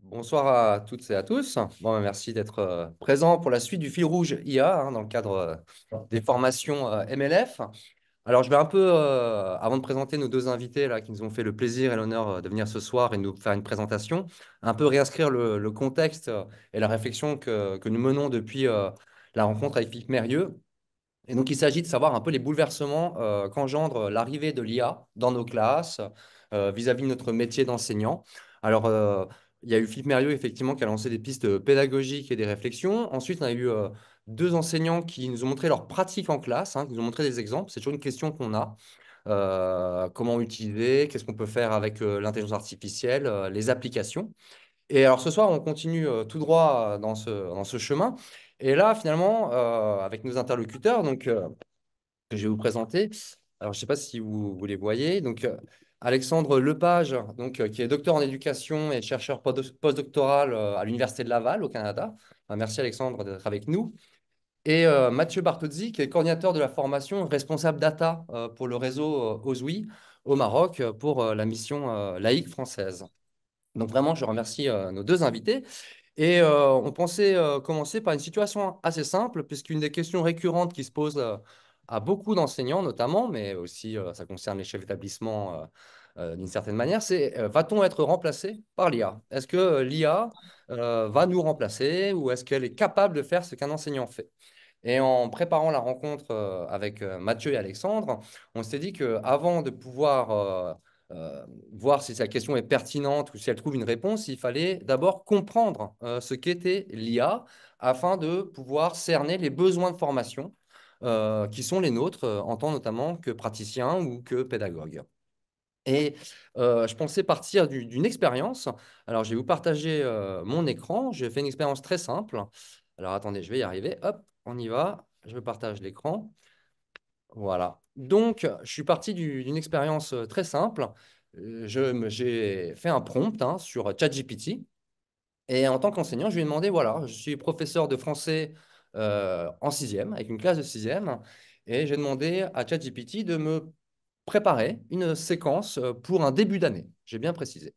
Bonsoir à toutes et à tous. Bon, merci d'être présents pour la suite du fil rouge IA dans le cadre des formations MLF. Alors, je vais un peu, avant de présenter nos deux invités là, qui nous ont fait le plaisir et l'honneur de venir ce soir et de nous faire une présentation, un peu réinscrire le contexte et la réflexion que nous menons depuis la rencontre avec Philippe Mérieux. Et donc, il s'agit de savoir un peu les bouleversements qu'engendre l'arrivée de l'IA dans nos classes vis-à-vis de notre métier d'enseignant. Alors, il y a eu Philippe Mérieux, effectivement, qui a lancé des pistes pédagogiques et des réflexions. Ensuite, on a eu deux enseignants qui nous ont montré leur pratique en classe, qui nous ont montré des exemples. C'est toujours une question qu'on a. Comment utiliser, qu'est-ce qu'on peut faire avec l'intelligence artificielle, les applications. Et alors ce soir, on continue tout droit dans ce chemin. Et là, finalement, avec nos interlocuteurs, que je vais vous présenter. Alors, je ne sais pas si vous les voyez. Alexandre Lepage, qui est docteur en éducation et chercheur postdoctoral à l'Université de Laval, au Canada. Enfin, merci Alexandre d'être avec nous. Et Mathieu Bartozzi, qui est coordinateur de la formation responsable data pour le réseau OSWI au Maroc pour la mission laïque française. Donc vraiment, je remercie nos deux invités. Et on pensait commencer par une situation assez simple, puisqu'une des questions récurrentes qui se posent à beaucoup d'enseignants, notamment, mais aussi ça concerne les chefs d'établissement d'une certaine manière, c'est va-t-on être remplacé par l'IA? Est-ce que l'IA va nous remplacer ou est-ce qu'elle est capable de faire ce qu'un enseignant fait? Et en préparant la rencontre avec Mathieu et Alexandre, on s'est dit qu'avant de pouvoir voir si sa question est pertinente ou si elle trouve une réponse, il fallait d'abord comprendre ce qu'était l'IA afin de pouvoir cerner les besoins de formation qui sont les nôtres en tant notamment que praticien ou que pédagogue. Et je pensais partir d'une expérience. Alors, je vais vous partager mon écran. J'ai fait une expérience très simple. Alors, attendez, je vais y arriver. Hop, on y va. Je partage l'écran. Voilà. Donc, je suis parti d'une expérience très simple. J'ai fait un prompt sur ChatGPT. Et en tant qu'enseignant, je lui ai demandé, voilà, je suis professeur de français en sixième, avec une classe de sixième. Et j'ai demandé à ChatGPT de me préparer une séquence pour un début d'année. J'ai bien précisé.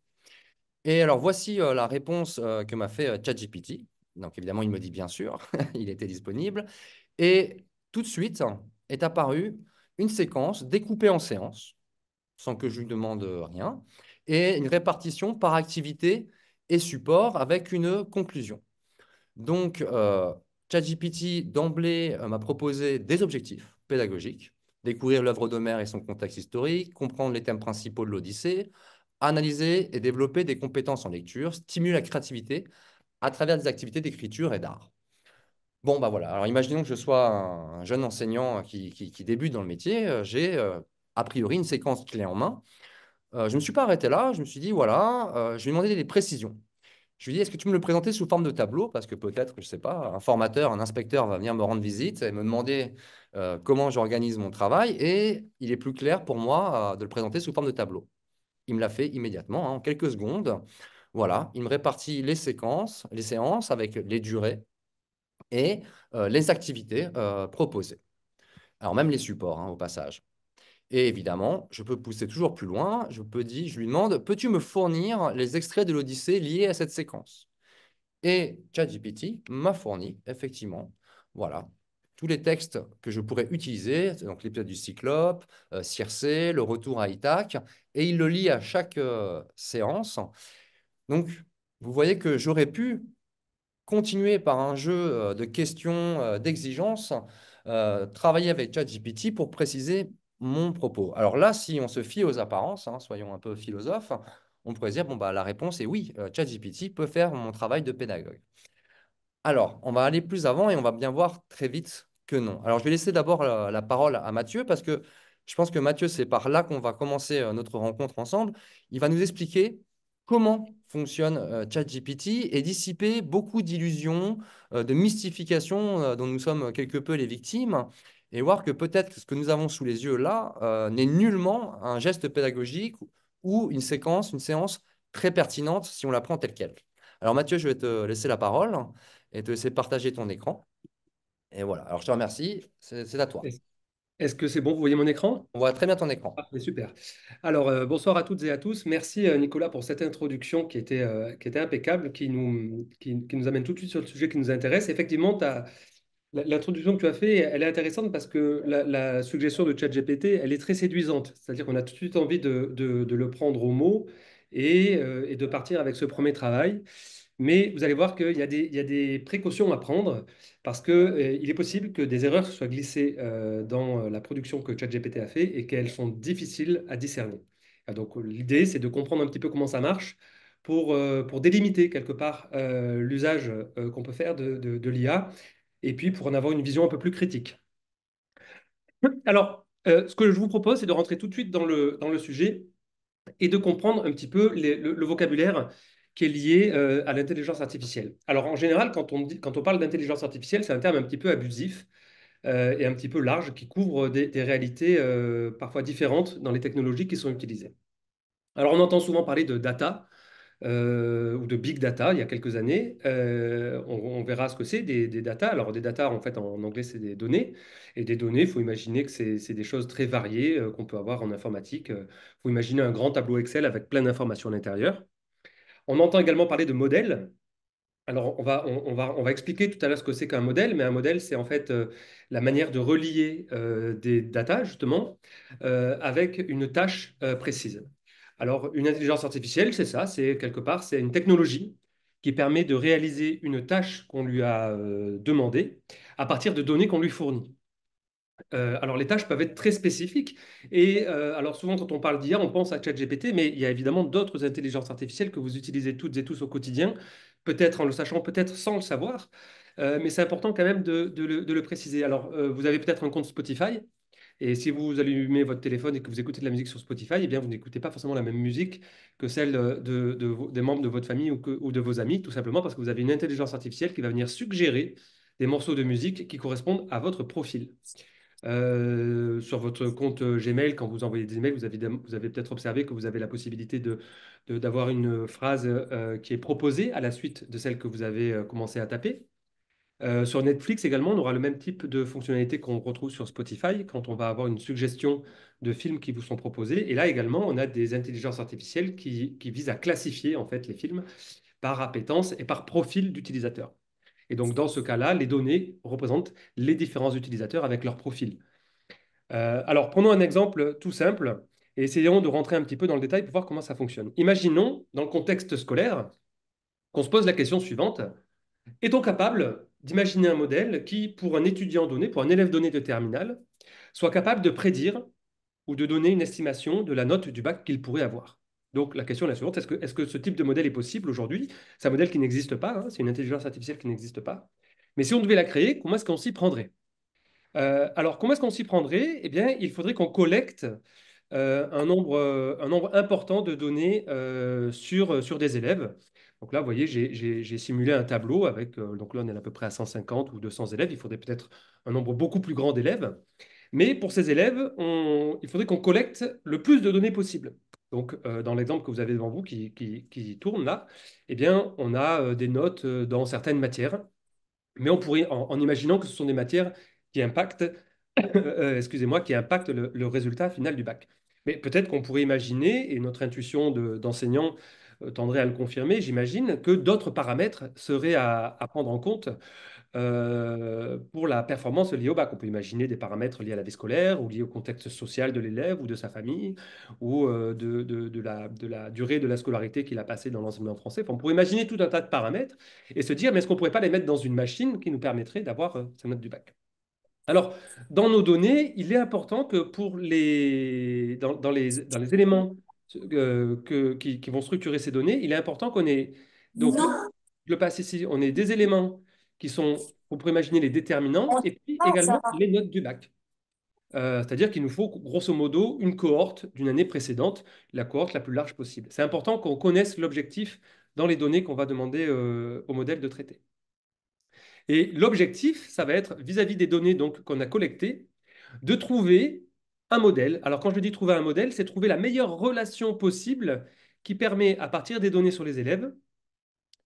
Et alors, voici la réponse que m'a fait ChatGPT. Donc, évidemment, il me dit bien sûr, il était disponible. Et tout de suite est apparue une séquence découpée en séances, sans que je lui demande rien, et une répartition par activité et support avec une conclusion. Donc, ChatGPT, d'emblée, m'a proposé des objectifs pédagogiques, découvrir l'œuvre d'Homère et son contexte historique, comprendre les thèmes principaux de l'Odyssée, analyser et développer des compétences en lecture, stimuler la créativité à travers des activités d'écriture et d'art. Bon, bah voilà. Alors, imaginons que je sois un jeune enseignant qui débute dans le métier. J'ai a priori une séquence clé en main. Je ne me suis pas arrêté là. Je me suis dit, voilà, je vais demander des précisions. Je lui ai dit, est-ce que tu me le présentais sous forme de tableau? Parce que peut-être, je ne sais pas, un formateur, un inspecteur va venir me rendre visite et me demander comment j'organise mon travail. Et il est plus clair pour moi de le présenter sous forme de tableau. Il me l'a fait immédiatement, en quelques secondes. Voilà, il me répartit les séquences, les séances avec les durées et les activités proposées. Alors même les supports, au passage. Et évidemment, je peux pousser toujours plus loin. Je lui demande, peux-tu me fournir les extraits de l'Odyssée liés à cette séquence? Et ChatGPT m'a fourni, effectivement, voilà, tous les textes que je pourrais utiliser, donc l'épisode du Cyclope, Circé, le retour à Ithaque, et il le lit à chaque séance. Donc, vous voyez que j'aurais pu continuer par un jeu de questions, d'exigences, travailler avec ChatGPT pour préciser mon propos. Alors là, si on se fie aux apparences, soyons un peu philosophes, on pourrait dire, bon, bah, la réponse est oui, ChatGPT peut faire mon travail de pédagogue. Alors, on va aller plus avant et on va bien voir très vite que non. Alors, je vais laisser d'abord la parole à Mathieu parce que je pense que Mathieu, c'est par là qu'on va commencer notre rencontre ensemble. Il va nous expliquer comment fonctionne ChatGPT et dissiper beaucoup d'illusions, de mystifications dont nous sommes quelque peu les victimes et voir que peut-être que ce que nous avons sous les yeux là n'est nullement un geste pédagogique ou une séquence, une séance très pertinente si on la prend telle qu'elle. Alors Mathieu, je vais te laisser la parole et te laisser partager ton écran. Et voilà. Alors, je te remercie. C'est à toi. Est-ce est-ce que c'est bon? Vous voyez mon écran? On voit très bien ton écran. Ah, c'est super. Alors, bonsoir à toutes et à tous. Merci Nicolas pour cette introduction qui était impeccable, qui nous amène tout de suite sur le sujet qui nous intéresse. Effectivement, l'introduction que tu as fait, elle est intéressante parce que la suggestion de ChatGPT, elle est très séduisante. C'est-à-dire qu'on a tout de suite envie de le prendre au mot et de partir avec ce premier travail. Mais vous allez voir qu'il y a des précautions à prendre parce que, il est possible que des erreurs soient glissées dans la production que ChatGPT a fait et qu'elles sont difficiles à discerner. Donc, l'idée, c'est de comprendre un petit peu comment ça marche pour délimiter quelque part l'usage qu'on peut faire de l'IA et puis pour en avoir une vision un peu plus critique. Alors, ce que je vous propose, c'est de rentrer tout de suite dans le sujet et de comprendre un petit peu le vocabulaire qui est lié à l'intelligence artificielle. Alors, en général, quand on parle d'intelligence artificielle, c'est un terme un petit peu abusif et un petit peu large qui couvre des réalités parfois différentes dans les technologies qui sont utilisées. Alors, on entend souvent parler de data ou de big data il y a quelques années. On verra ce que c'est des data. Alors, des data, en fait, en anglais, c'est des données. Et des données, il faut imaginer que c'est des choses très variées qu'on peut avoir en informatique. Il faut imaginer un grand tableau Excel avec plein d'informations à l'intérieur. On entend également parler de modèles. Alors, on va expliquer tout à l'heure ce que c'est qu'un modèle, mais un modèle, c'est en fait la manière de relier des data, justement, avec une tâche précise. Alors, une intelligence artificielle, c'est ça, c'est quelque part, c'est une technologie qui permet de réaliser une tâche qu'on lui a demandée à partir de données qu'on lui fournit. Alors, les tâches peuvent être très spécifiques. Et alors, souvent, quand on parle d'IA, on pense à ChatGPT, mais il y a évidemment d'autres intelligences artificielles que vous utilisez toutes et tous au quotidien, peut-être en le sachant, peut-être sans le savoir. Mais c'est important quand même de le préciser. Alors, vous avez peut-être un compte Spotify. Et si vous allumez votre téléphone et que vous écoutez de la musique sur Spotify, eh bien, vous n'écoutez pas forcément la même musique que celle des membres de votre famille ou de vos amis, tout simplement parce que vous avez une intelligence artificielle qui va venir suggérer des morceaux de musique qui correspondent à votre profil. Sur votre compte Gmail, quand vous envoyez des emails, vous avez peut-être observé que vous avez la possibilité d'avoir une phrase qui est proposée à la suite de celle que vous avez commencé à taper. Sur Netflix également, on aura le même type de fonctionnalité qu'on retrouve sur Spotify quand on va avoir une suggestion de films qui vous sont proposés. Et là également, on a des intelligences artificielles qui visent à classifier en fait les films par appétence et par profil d'utilisateur. Et donc dans ce cas-là, les données représentent les différents utilisateurs avec leur profil. Alors prenons un exemple tout simple et essayons de rentrer un petit peu dans le détail pour voir comment ça fonctionne. Imaginons, dans le contexte scolaire, qu'on se pose la question suivante. Est-on capable d'imaginer un modèle qui, pour un étudiant donné, pour un élève donné de terminale, soit capable de prédire ou de donner une estimation de la note du bac qu'il pourrait avoir? Donc la question est la suivante, est-ce que ce type de modèle est possible aujourd'hui? C'est un modèle qui n'existe pas, hein, c'est une intelligence artificielle qui n'existe pas. Mais si on devait la créer, comment est-ce qu'on s'y prendrait? Alors, comment est-ce qu'on s'y prendrait? Eh bien, il faudrait qu'on collecte un nombre important de données sur des élèves. Donc là, vous voyez, j'ai simulé un tableau avec, donc là, on est à peu près à 150 ou 200 élèves. Il faudrait peut-être un nombre beaucoup plus grand d'élèves. Mais pour ces élèves, il faudrait qu'on collecte le plus de données possible. Donc, dans l'exemple que vous avez devant vous qui tourne là, eh bien, on a des notes dans certaines matières. Mais on pourrait, en imaginant que ce sont des matières qui impactent, excusez-moi, qui impactent le résultat final du bac. Mais peut-être qu'on pourrait imaginer, et notre intuition d'enseignant tendrait à le confirmer, j'imagine, que d'autres paramètres seraient à prendre en compte pour la performance liée au bac. On peut imaginer des paramètres liés à la vie scolaire ou liés au contexte social de l'élève ou de sa famille ou de la durée de la scolarité qu'il a passée dans l'enseignement français. Enfin, on pourrait imaginer tout un tas de paramètres et se dire, mais est-ce qu'on ne pourrait pas les mettre dans une machine qui nous permettrait d'avoir sa note du bac? Alors, dans nos données, il est important que dans les éléments qui vont structurer ces données, il est important qu'on ait, donc je le passe ici, on ait des éléments qui sont, on pourrait imaginer les déterminants, et puis également les notes du bac. C'est-à-dire qu'il nous faut grosso modo une cohorte d'une année précédente, la cohorte la plus large possible. C'est important qu'on connaisse l'objectif dans les données qu'on va demander au modèle de traiter. Et l'objectif, ça va être, vis-à-vis des données donc qu'on a collectées, de trouver un modèle. Alors quand je dis trouver un modèle, c'est trouver la meilleure relation possible qui permet, à partir des données sur les élèves,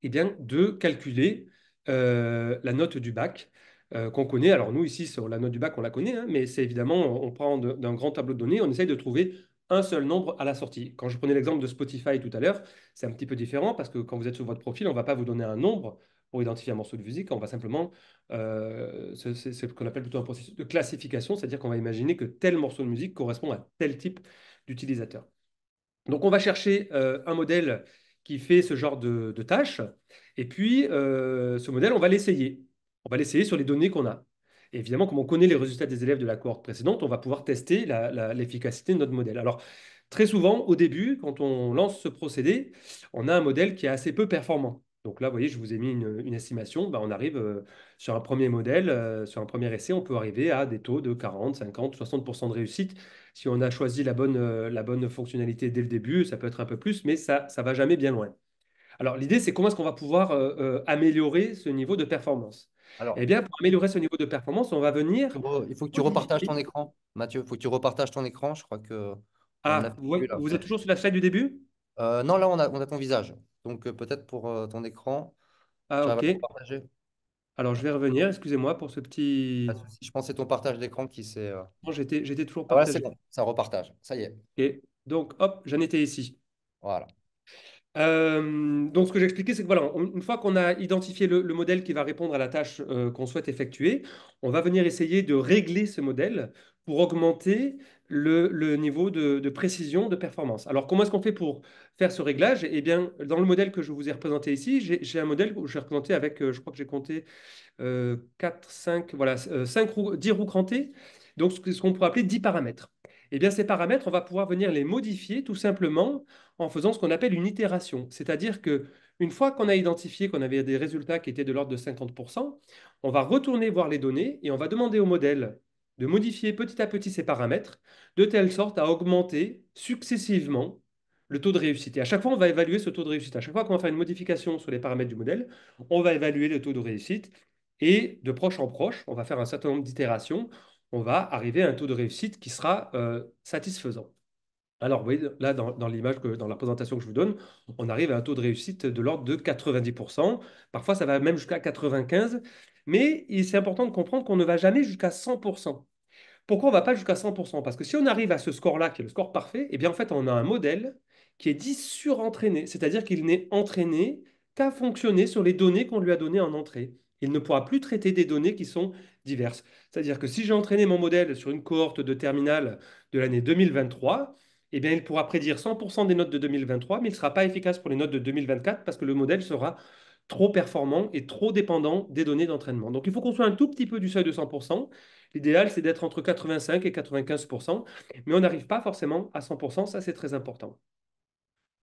eh bien, de calculer la note du bac qu'on connaît. Alors nous, ici, sur la note du bac, on la connaît, hein, mais c'est évidemment, on prend d'un grand tableau de données, on essaye de trouver un seul nombre à la sortie. Quand je prenais l'exemple de Spotify tout à l'heure, c'est un petit peu différent parce que quand vous êtes sur votre profil, on ne va pas vous donner un nombre pour identifier un morceau de musique, on va simplement, c'est ce qu'on appelle plutôt un processus de classification, c'est-à-dire qu'on va imaginer que tel morceau de musique correspond à tel type d'utilisateur. Donc, on va chercher un modèle qui fait ce genre de tâches. Et puis, ce modèle, on va l'essayer. On va l'essayer sur les données qu'on a. Et évidemment, comme on connaît les résultats des élèves de la cohorte précédente, on va pouvoir tester l'efficacité de notre modèle. Alors, très souvent, au début, quand on lance ce procédé, on a un modèle qui est assez peu performant. Donc là, vous voyez, je vous ai mis une estimation. Ben, on arrive sur un premier modèle, sur un premier essai, on peut arriver à des taux de 40, 50, 60% de réussite. Si on a choisi la bonne fonctionnalité dès le début, ça peut être un peu plus, mais ça ne va jamais bien loin. Alors, l'idée, c'est comment est-ce qu'on va pouvoir améliorer ce niveau de performance? Eh Alors, bien, pour améliorer ce niveau de performance, on va venir il faut que tu repartages ton modifier. écran, Mathieu. Il faut que tu repartages ton écran. Je crois que on ne Ah, l'affiche plus là. vous êtes toujours sur la slide du début? Non, là, on a ton visage. Donc, peut-être pour ton écran, Ah, tu arrives ok. à le partager. Alors, je vais revenir. Excusez-moi pour ce Pas de petit. souci. Je pense que c'est ton partage d'écran qui s'est. Non, j'étais toujours Ah, voilà, c'est partagé. bon. Ça repartage. Ça y est. Ok. Donc, hop, j'en étais ici. Voilà. Donc, ce que j'expliquais, c'est que voilà, une fois qu'on a identifié le modèle qui va répondre à la tâche qu'on souhaite effectuer, on va venir essayer de régler ce modèle pour augmenter le niveau de précision, de performance. Alors, comment est-ce qu'on fait pour faire ce réglage? Eh bien, dans le modèle que je vous ai représenté ici, j'ai un modèle où j'ai représenté avec, je crois que j'ai compté 4, 5, voilà, 5 roues, 10 roues crantées, donc ce qu'on pourrait appeler 10 paramètres. Eh bien, ces paramètres, on va pouvoir venir les modifier tout simplement en faisant ce qu'on appelle une itération. C'est-à-dire que une fois qu'on a identifié qu'on avait des résultats qui étaient de l'ordre de 50%, on va retourner voir les données et on va demander au modèle de modifier petit à petit ces paramètres de telle sorte à augmenter successivement le taux de réussite. Et à chaque fois, on va évaluer ce taux de réussite. À chaque fois qu'on va faire une modification sur les paramètres du modèle, on va évaluer le taux de réussite. Et de proche en proche, on va faire un certain nombre d'itérations. On va arriver à un taux de réussite qui sera satisfaisant. Alors, vous voyez, là, dans l'image, dans la présentation que je vous donne, on arrive à un taux de réussite de l'ordre de 90%. Parfois, ça va même jusqu'à 95%. Mais c'est important de comprendre qu'on ne va jamais jusqu'à 100%. Pourquoi on ne va pas jusqu'à 100%? Parce que si on arrive à ce score-là, qui est le score parfait, eh bien, en fait, on a un modèle qui est dit surentraîné. C'est-à-dire qu'il n'est entraîné qu'à fonctionner sur les données qu'on lui a données en entrée. Il ne pourra plus traiter des données qui sont diverses. C'est-à-dire que si j'ai entraîné mon modèle sur une cohorte de terminale de l'année 2023, eh bien, il pourra prédire 100% des notes de 2023, mais il ne sera pas efficace pour les notes de 2024 parce que le modèle sera trop performant et trop dépendant des données d'entraînement. Donc, il faut qu'on soit un tout petit peu du seuil de 100%. L'idéal, c'est d'être entre 85 et 95%, mais on n'arrive pas forcément à 100%, ça c'est très important.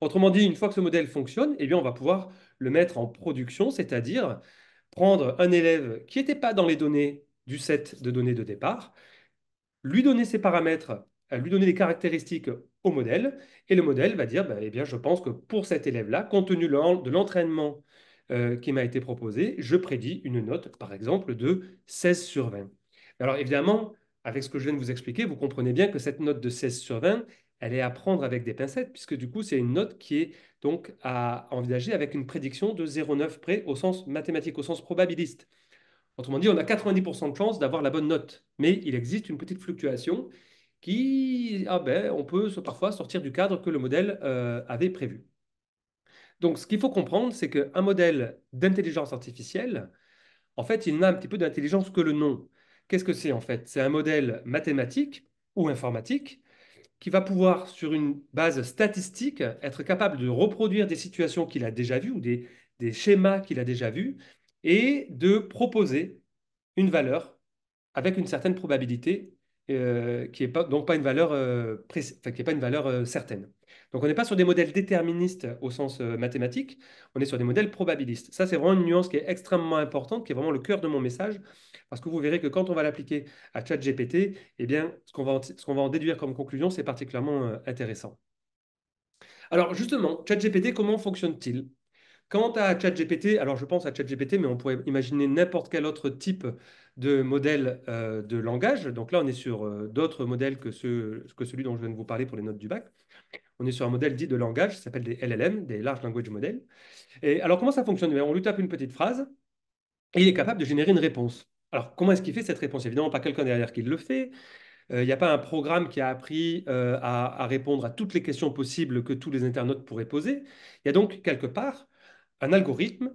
Autrement dit, une fois que ce modèle fonctionne, eh bien, on va pouvoir le mettre en production, c'est-à-dire prendre un élève qui n'était pas dans les données du set de données de départ, lui donner ses paramètres, lui donner des caractéristiques au modèle, et le modèle va dire, bah, eh bien, je pense que pour cet élève-là, compte tenu de l'entraînement qui m'a été proposé, je prédis une note, par exemple, de 16 sur 20. Alors évidemment, avec ce que je viens de vous expliquer, vous comprenez bien que cette note de 16 sur 20, elle est à prendre avec des pincettes, puisque du coup, c'est une note qui est donc à envisager avec une prédiction de 0,9 près au sens mathématique, au sens probabiliste. Autrement dit, on a 90% de chances d'avoir la bonne note, mais il existe une petite fluctuation qui, ah ben, on peut parfois sortir du cadre que le modèle avait prévu. Donc, ce qu'il faut comprendre, c'est qu'un modèle d'intelligence artificielle, en fait, il n'a un petit peu d'intelligence que le nom. Qu'est-ce que c'est en fait? C'est un modèle mathématique ou informatique qui va pouvoir, sur une base statistique, être capable de reproduire des situations qu'il a déjà vues ou des schémas qu'il a déjà vus et de proposer une valeur avec une certaine probabilité qui n'est pas, donc pas une valeur, enfin, qui est pas une valeur certaine. Donc on n'est pas sur des modèles déterministes au sens mathématique, on est sur des modèles probabilistes. Ça, c'est vraiment une nuance qui est extrêmement importante, qui est vraiment le cœur de mon message, parce que vous verrez que quand on va l'appliquer à ChatGPT, eh bien, ce qu'on va en déduire comme conclusion, c'est particulièrement intéressant. Alors justement, ChatGPT, comment fonctionne-t-il? Quant à ChatGPT, alors je pense à ChatGPT, mais on pourrait imaginer n'importe quel autre type de modèle de langage. Donc là, on est sur d'autres modèles que celui dont je viens de vous parler pour les notes du bac. On est sur un modèle dit de langage, ça s'appelle des LLM, des Large Language Models. Et alors, comment ça fonctionne? On lui tape une petite phrase et il est capable de générer une réponse. Alors, comment est-ce qu'il fait cette réponse? Évidemment, pas quelqu'un derrière qui le fait. Il n'y a pas un programme qui a appris à répondre à toutes les questions possibles que tous les internautes pourraient poser. Il y a donc quelque part un algorithme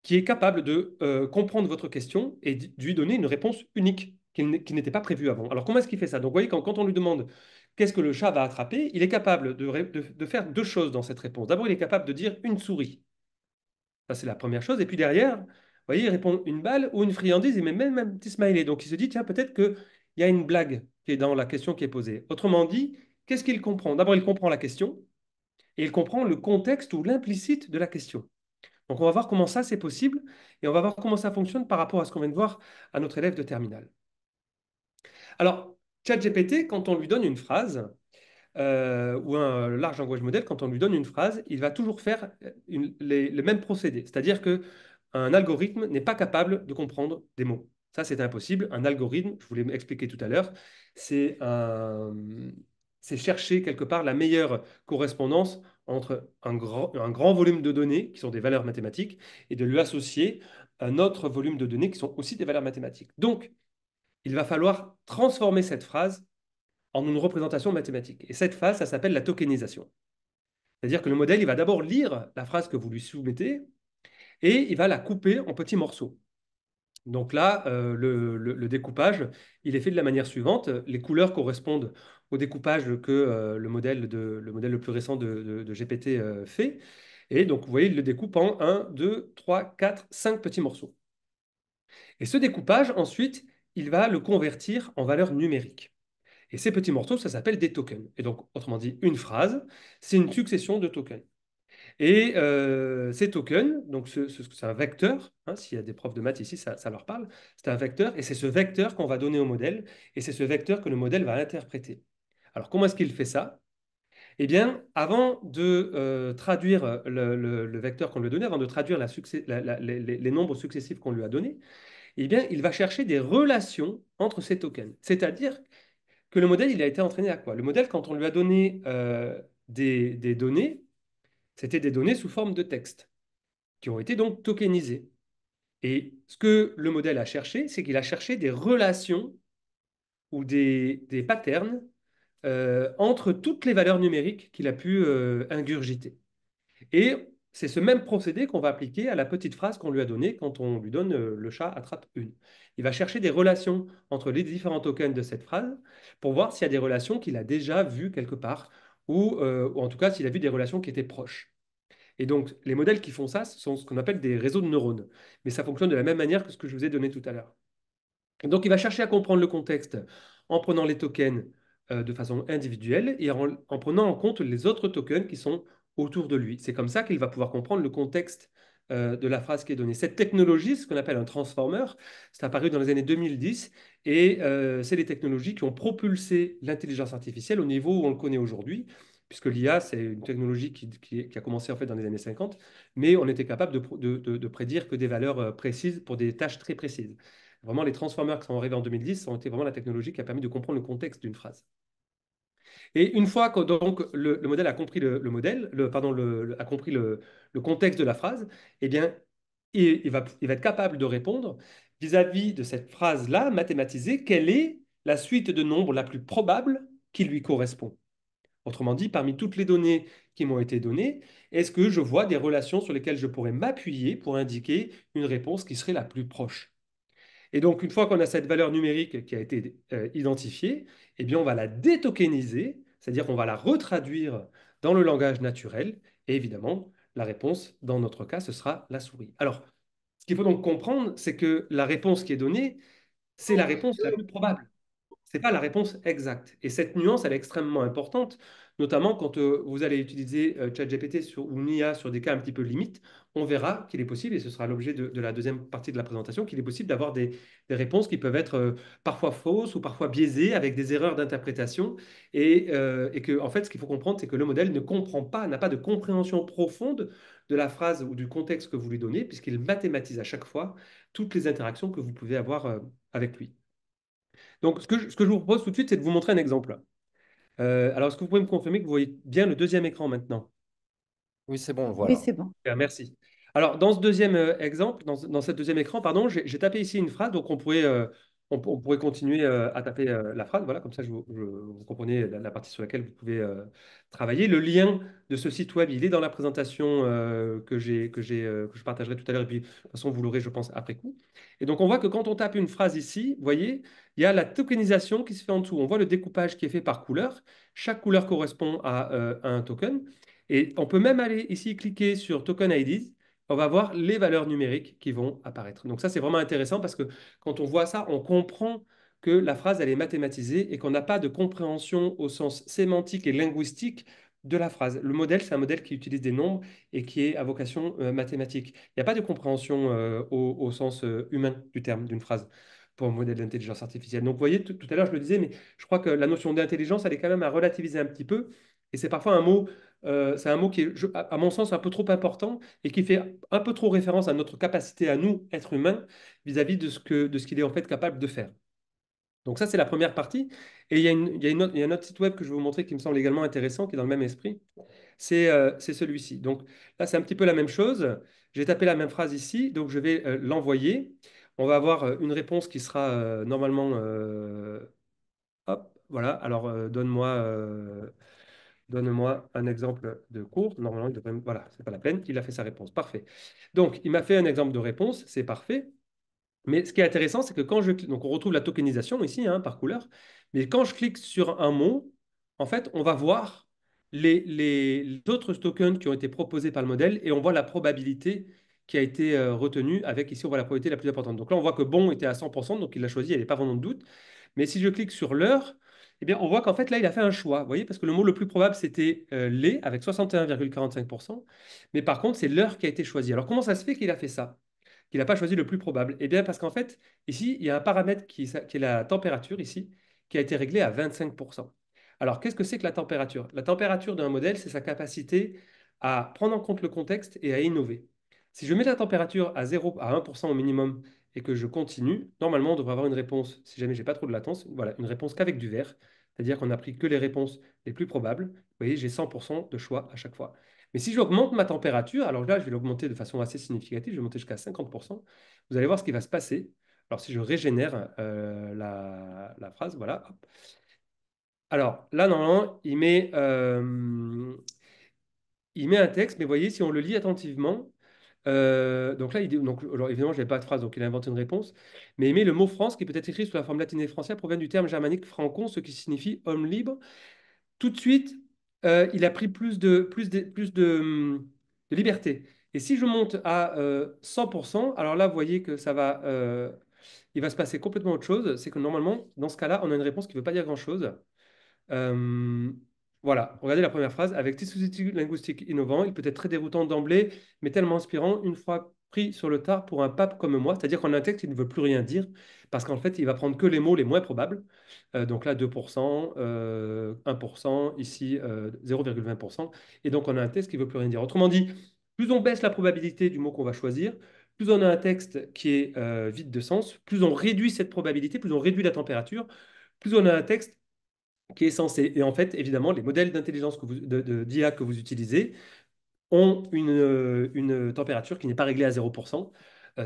qui est capable de comprendre votre question et de lui donner une réponse unique qui n'était pas prévue avant. Alors, comment est-ce qu'il fait ça? Donc, vous voyez, quand on lui demande qu'est-ce que le chat va attraper, il est capable de faire deux choses dans cette réponse. D'abord, il est capable de dire une souris. Ça, c'est la première chose. Et puis derrière, vous voyez, il répond une balle ou une friandise, et même un petit smiley. Donc, il se dit, tiens, peut-être qu'il y a une blague qui est dans la question qui est posée. Autrement dit, qu'est-ce qu'il comprend? D'abord, il comprend la question et il comprend le contexte ou l'implicite de la question. Donc, on va voir comment ça, c'est possible et on va voir comment ça fonctionne par rapport à ce qu'on vient de voir à notre élève de terminale. Alors, ChatGPT, quand on lui donne une phrase, ou un large language model, quand on lui donne une phrase, il va toujours faire le même procédé. C'est-à-dire qu'un algorithme n'est pas capable de comprendre des mots. Ça, c'est impossible. Un algorithme, je voulais m'expliquer tout à l'heure, c'est c'est chercher quelque part la meilleure correspondance entre un grand volume de données, qui sont des valeurs mathématiques, et de lui associer un autre volume de données qui sont aussi des valeurs mathématiques. Donc, il va falloir transformer cette phrase en une représentation mathématique. Et cette phase, ça s'appelle la tokenisation. C'est-à-dire que le modèle, il va d'abord lire la phrase que vous lui soumettez et il va la couper en petits morceaux. Donc là, le découpage, il est fait de la manière suivante. Les couleurs correspondent au découpage que le modèle le plus récent de GPT fait. Et donc, vous voyez, il le découpe en 1, 2, 3, 4, 5 petits morceaux. Et ce découpage, ensuite, il va le convertir en valeur numérique. Et ces petits morceaux, ça s'appelle des tokens. Et donc, autrement dit, une phrase, c'est une succession de tokens. Et ces tokens, donc c'est un vecteur, hein, s'il y a des profs de maths ici, ça leur parle, c'est un vecteur, et c'est ce vecteur qu'on va donner au modèle, et c'est ce vecteur que le modèle va interpréter. Alors, comment est-ce qu'il fait ça? Eh bien, avant de traduire le vecteur qu'on lui a donné, avant de traduire les nombres successifs qu'on lui a donnés, eh bien, il va chercher des relations entre ces tokens. C'est-à-dire que le modèle, il a été entraîné à quoi? Le modèle, quand on lui a donné des données, c'était des données sous forme de texte, qui ont été donc tokenisées. Et ce que le modèle a cherché, c'est qu'il a cherché des relations ou des patterns entre toutes les valeurs numériques qu'il a pu ingurgiter. Et c'est ce même procédé qu'on va appliquer à la petite phrase qu'on lui a donnée quand on lui donne le chat attrape une. Il va chercher des relations entre les différents tokens de cette phrase pour voir s'il y a des relations qu'il a déjà vues quelque part ou en tout cas s'il a vu des relations qui étaient proches. Et donc, les modèles qui font ça, ce sont ce qu'on appelle des réseaux de neurones. Mais ça fonctionne de la même manière que ce que je vous ai donné tout à l'heure. Donc, il va chercher à comprendre le contexte en prenant les tokens de façon individuelle et en prenant en compte les autres tokens qui sont autour de lui. C'est comme ça qu'il va pouvoir comprendre le contexte de la phrase qui est donnée. Cette technologie, ce qu'on appelle un transformer, c'est apparu dans les années 2010 et c'est les technologies qui ont propulsé l'intelligence artificielle au niveau où on le connaît aujourd'hui, puisque l'IA, c'est une technologie qui a commencé en fait dans les années 50, mais on était capable de prédire que des valeurs précises pour des tâches très précises. Vraiment, les transformers qui sont arrivés en 2010 ont été vraiment la technologie qui a permis de comprendre le contexte d'une phrase. Et une fois que donc, le modèle a compris le modèle, pardon, a compris le contexte de la phrase, eh bien, il va être capable de répondre vis-à-vis de cette phrase-là, mathématisée, quelle est la suite de nombres la plus probable qui lui correspond. Autrement dit, parmi toutes les données qui m'ont été données, est-ce que je vois des relations sur lesquelles je pourrais m'appuyer pour indiquer une réponse qui serait la plus proche? Et donc, une fois qu'on a cette valeur numérique qui a été identifiée, eh bien, on va la détokeniser, c'est-à-dire qu'on va la retraduire dans le langage naturel. Et évidemment, la réponse, dans notre cas, ce sera la souris. Alors, ce qu'il faut donc comprendre, c'est que la réponse qui est donnée, c'est la réponse la plus probable. Ce n'est pas la réponse exacte. Et cette nuance, elle est extrêmement importante, notamment quand vous allez utiliser ChatGPT ou une IA sur des cas un petit peu limites. On verra qu'il est possible, et ce sera l'objet de la deuxième partie de la présentation, qu'il est possible d'avoir des réponses qui peuvent être parfois fausses ou parfois biaisées avec des erreurs d'interprétation. Et que, en fait, ce qu'il faut comprendre, c'est que le modèle ne comprend pas, n'a pas de compréhension profonde de la phrase ou du contexte que vous lui donnez, puisqu'il mathématise à chaque fois toutes les interactions que vous pouvez avoir avec lui. Donc, ce que je vous propose tout de suite, c'est de vous montrer un exemple. Alors, est-ce que vous pouvez me confirmer que vous voyez bien le deuxième écran maintenant? Oui, c'est bon, Oui, voilà. c'est bon. Super, merci. Alors, dans ce deuxième exemple, dans ce deuxième écran, pardon, j'ai tapé ici une phrase, donc on pourrait continuer à taper la phrase, voilà, comme ça vous comprenez la partie sur laquelle vous pouvez travailler. Le lien de ce site web, il est dans la présentation que je partagerai tout à l'heure, et puis de toute façon, vous l'aurez, je pense, après coup. Et donc, on voit que quand on tape une phrase ici, vous voyez, il y a la tokenisation qui se fait en dessous. On voit le découpage qui est fait par couleur. Chaque couleur correspond à un token. Et on peut même aller ici cliquer sur Token IDs, on va voir les valeurs numériques qui vont apparaître. Donc ça, c'est vraiment intéressant parce que quand on voit ça, on comprend que la phrase, elle est mathématisée et qu'on n'a pas de compréhension au sens sémantique et linguistique de la phrase. Le modèle, c'est un modèle qui utilise des nombres et qui est à vocation mathématique. Il n'y a pas de compréhension au sens humain du terme d'une phrase pour un modèle d'intelligence artificielle. Donc, vous voyez, tout à l'heure, je le disais, mais je crois que la notion d'intelligence, elle est quand même à relativiser un petit peu. Et c'est parfois un mot, c'est un mot qui est, à mon sens, un peu trop important et qui fait un peu trop référence à notre capacité à nous, êtres humains, vis-à-vis de ce qu'il est en fait capable de faire. Donc ça, c'est la première partie. Et il y a un autre site web que je vais vous montrer qui me semble également intéressant, qui est dans le même esprit. C'est celui-ci. Donc là, c'est un petit peu la même chose. J'ai tapé la même phrase ici, donc je vais l'envoyer. On va avoir une réponse qui sera normalement... hop, voilà. Alors, donne-moi un exemple de cours. Normalement, il devrait... Voilà, c'est pas la peine. Il a fait sa réponse. Parfait. Donc, il m'a fait un exemple de réponse. C'est parfait. Mais ce qui est intéressant, c'est que quand donc on retrouve la tokenisation ici, hein, par couleur. Mais quand je clique sur un mot, en fait, on va voir les autres tokens qui ont été proposés par le modèle et on voit la probabilité qui a été retenue avec ici, on voit la probabilité la plus importante. Donc là, on voit que bon était à 100%, donc il l'a choisi, il n'y avait pas vraiment de doute. Mais si je clique sur l'heure, eh bien, on voit qu'en fait, là, il a fait un choix. Vous voyez, parce que le mot le plus probable, c'était les, avec 61,45%. Mais par contre, c'est l'heure qui a été choisie. Alors, comment ça se fait qu'il a fait ça? Qu'il n'a pas choisi le plus probable? Eh bien, parce qu'en fait, ici, il y a un paramètre qui est la température, ici, qui a été réglé à 25%. Alors, qu'est-ce que c'est que la température? La température d'un modèle, c'est sa capacité à prendre en compte le contexte et à innover. Si je mets la température à 0, à 1% au minimum et que je continue, normalement, on devrait avoir une réponse, si jamais j'ai pas trop de latence, voilà, une réponse qu'avec du vert, c'est-à-dire qu'on n'a pris que les réponses les plus probables. Vous voyez, j'ai 100% de choix à chaque fois. Mais si j'augmente ma température, alors là, je vais l'augmenter de façon assez significative, je vais monter jusqu'à 50%, vous allez voir ce qui va se passer. Alors, si je régénère la phrase, voilà. Hop. Alors, là, normalement, il met un texte, mais vous voyez, si on le lit attentivement, donc là, alors, évidemment, je n'avais pas de phrase, donc il a inventé une réponse, mais il met le mot France, qui peut être écrit sous la forme latine et française, provient du terme germanique francon, ce qui signifie homme libre. Tout de suite, il a pris plus de liberté. Et si je monte à 100%, alors là, vous voyez que il va se passer complètement autre chose. C'est que normalement, dans ce cas-là, on a une réponse qui ne veut pas dire grand-chose. Euh, voilà, regardez la première phrase. Avec dispositifs linguistiques innovants, il peut être très déroutant d'emblée, mais tellement inspirant une fois pris sur le tard pour un pape comme moi. C'est-à-dire qu'on a un texte qui ne veut plus rien dire, parce qu'en fait, il va prendre que les mots les moins probables. Donc là, 2%, 1%, ici 0,20%. Et donc, on a un texte qui ne veut plus rien dire. Autrement dit, plus on baisse la probabilité du mot qu'on va choisir, plus on a un texte qui est vide de sens, plus on réduit cette probabilité, plus on réduit la température, plus on a un texte qui est censé. Et en fait, évidemment, les modèles d'intelligence d'IA que vous utilisez ont une température qui n'est pas réglée à 0%.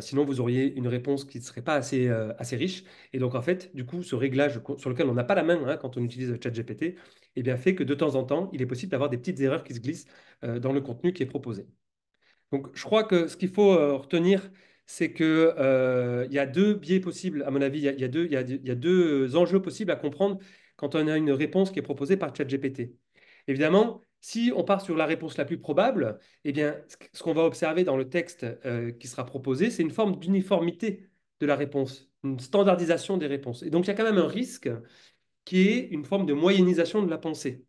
Sinon, vous auriez une réponse qui ne serait pas assez riche. Et donc, en fait, du coup, ce réglage sur lequel on n'a pas la main, hein, quand on utilise ChatGPT, eh bien, fait que de temps en temps, il est possible d'avoir des petites erreurs qui se glissent dans le contenu qui est proposé. Donc, je crois que ce qu'il faut retenir, c'est que, il y a deux biais possibles, à mon avis. Il y a deux enjeux possibles à comprendre quand on a une réponse qui est proposée par ChatGPT. Évidemment, si on part sur la réponse la plus probable, eh bien, ce qu'on va observer dans le texte qui sera proposé, c'est une forme d'uniformité de la réponse, une standardisation des réponses. Et donc, il y a quand même un risque qui est une forme de moyennisation de la pensée.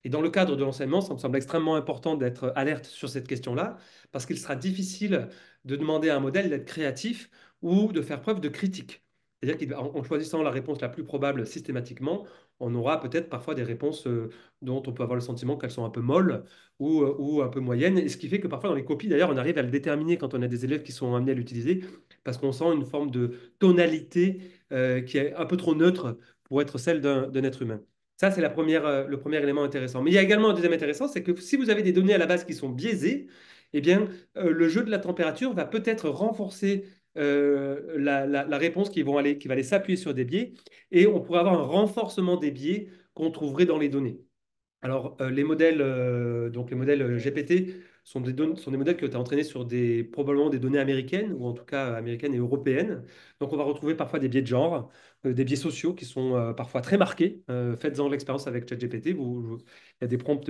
Et dans le cadre de l'enseignement, ça me semble extrêmement important d'être alerte sur cette question-là, parce qu'il sera difficile de demander à un modèle d'être créatif ou de faire preuve de critique. C'est-à-dire qu'en choisissant la réponse la plus probable systématiquement, on aura peut-être parfois des réponses dont on peut avoir le sentiment qu'elles sont un peu molles ou un peu moyennes. Et ce qui fait que parfois dans les copies, d'ailleurs, on arrive à le déterminer quand on a des élèves qui sont amenés à l'utiliser, parce qu'on sent une forme de tonalité qui est un peu trop neutre pour être celle d'un être humain. Ça, c'est le premier élément intéressant. Mais il y a également un deuxième intéressant, c'est que si vous avez des données à la base qui sont biaisées, eh bien, le jeu de la température va peut-être renforcer la réponse qui va aller s'appuyer sur des biais, et on pourrait avoir un renforcement des biais qu'on trouverait dans les données. Alors, donc les modèles GPT sont des modèles qui ont été entraînés sur probablement des données américaines, ou en tout cas américaines et européennes. Donc, on va retrouver parfois des biais de genre, des biais sociaux qui sont parfois très marqués. Faites-en l'expérience avec ChatGPT. Il y a des prompts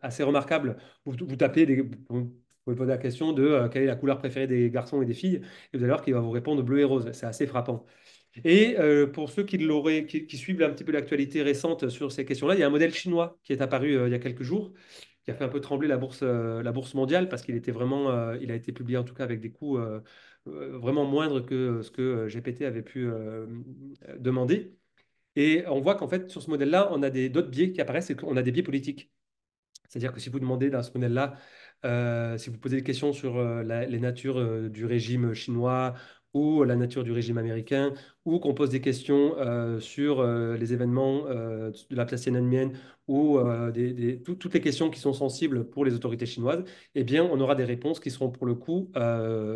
assez remarquables. Vous tapez, vous pouvez poser la question de quelle est la couleur préférée des garçons et des filles, et vous allez voir qu'il va vous répondre bleu et rose. C'est assez frappant. Et pour ceux qui suivent un petit peu l'actualité récente sur ces questions-là, il y a un modèle chinois qui est apparu il y a quelques jours, qui a fait un peu trembler la bourse mondiale parce il a été publié en tout cas avec des coûts vraiment moindres que ce que GPT avait pu demander. Et on voit qu'en fait, sur ce modèle-là, on a d'autres biais qui apparaissent, et qu'on a des biais politiques. C'est-à-dire que si vous demandez dans ce modèle-là, si vous posez des questions sur les natures du régime chinois ou la nature du régime américain, ou qu'on pose des questions sur les événements de la place Tiananmen, ou toutes les questions qui sont sensibles pour les autorités chinoises, eh bien, on aura des réponses qui seront pour le coup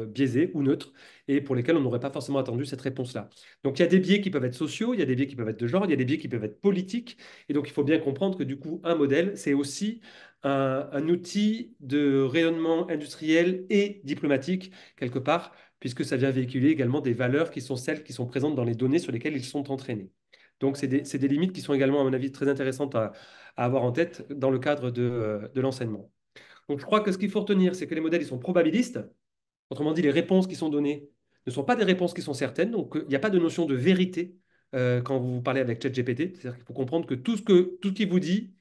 biaisées ou neutres, et pour lesquelles on n'aurait pas forcément attendu cette réponse-là. Donc, il y a des biais qui peuvent être sociaux, il y a des biais qui peuvent être de genre, il y a des biais qui peuvent être politiques, et donc il faut bien comprendre que du coup, un modèle, c'est aussi un outil de rayonnement industriel et diplomatique, quelque part, puisque ça vient véhiculer également des valeurs qui sont celles qui sont présentes dans les données sur lesquelles ils sont entraînés. Donc, c'est des limites qui sont également, à mon avis, très intéressantes à avoir en tête dans le cadre de l'enseignement. Donc, je crois que ce qu'il faut retenir, c'est que les modèles, ils sont probabilistes. Autrement dit, les réponses qui sont données ne sont pas des réponses qui sont certaines. Donc, il n'y a pas de notion de vérité quand vous parlez avec ChatGPT. C'est-à-dire qu'il faut comprendre que tout ce qu'il vous dit,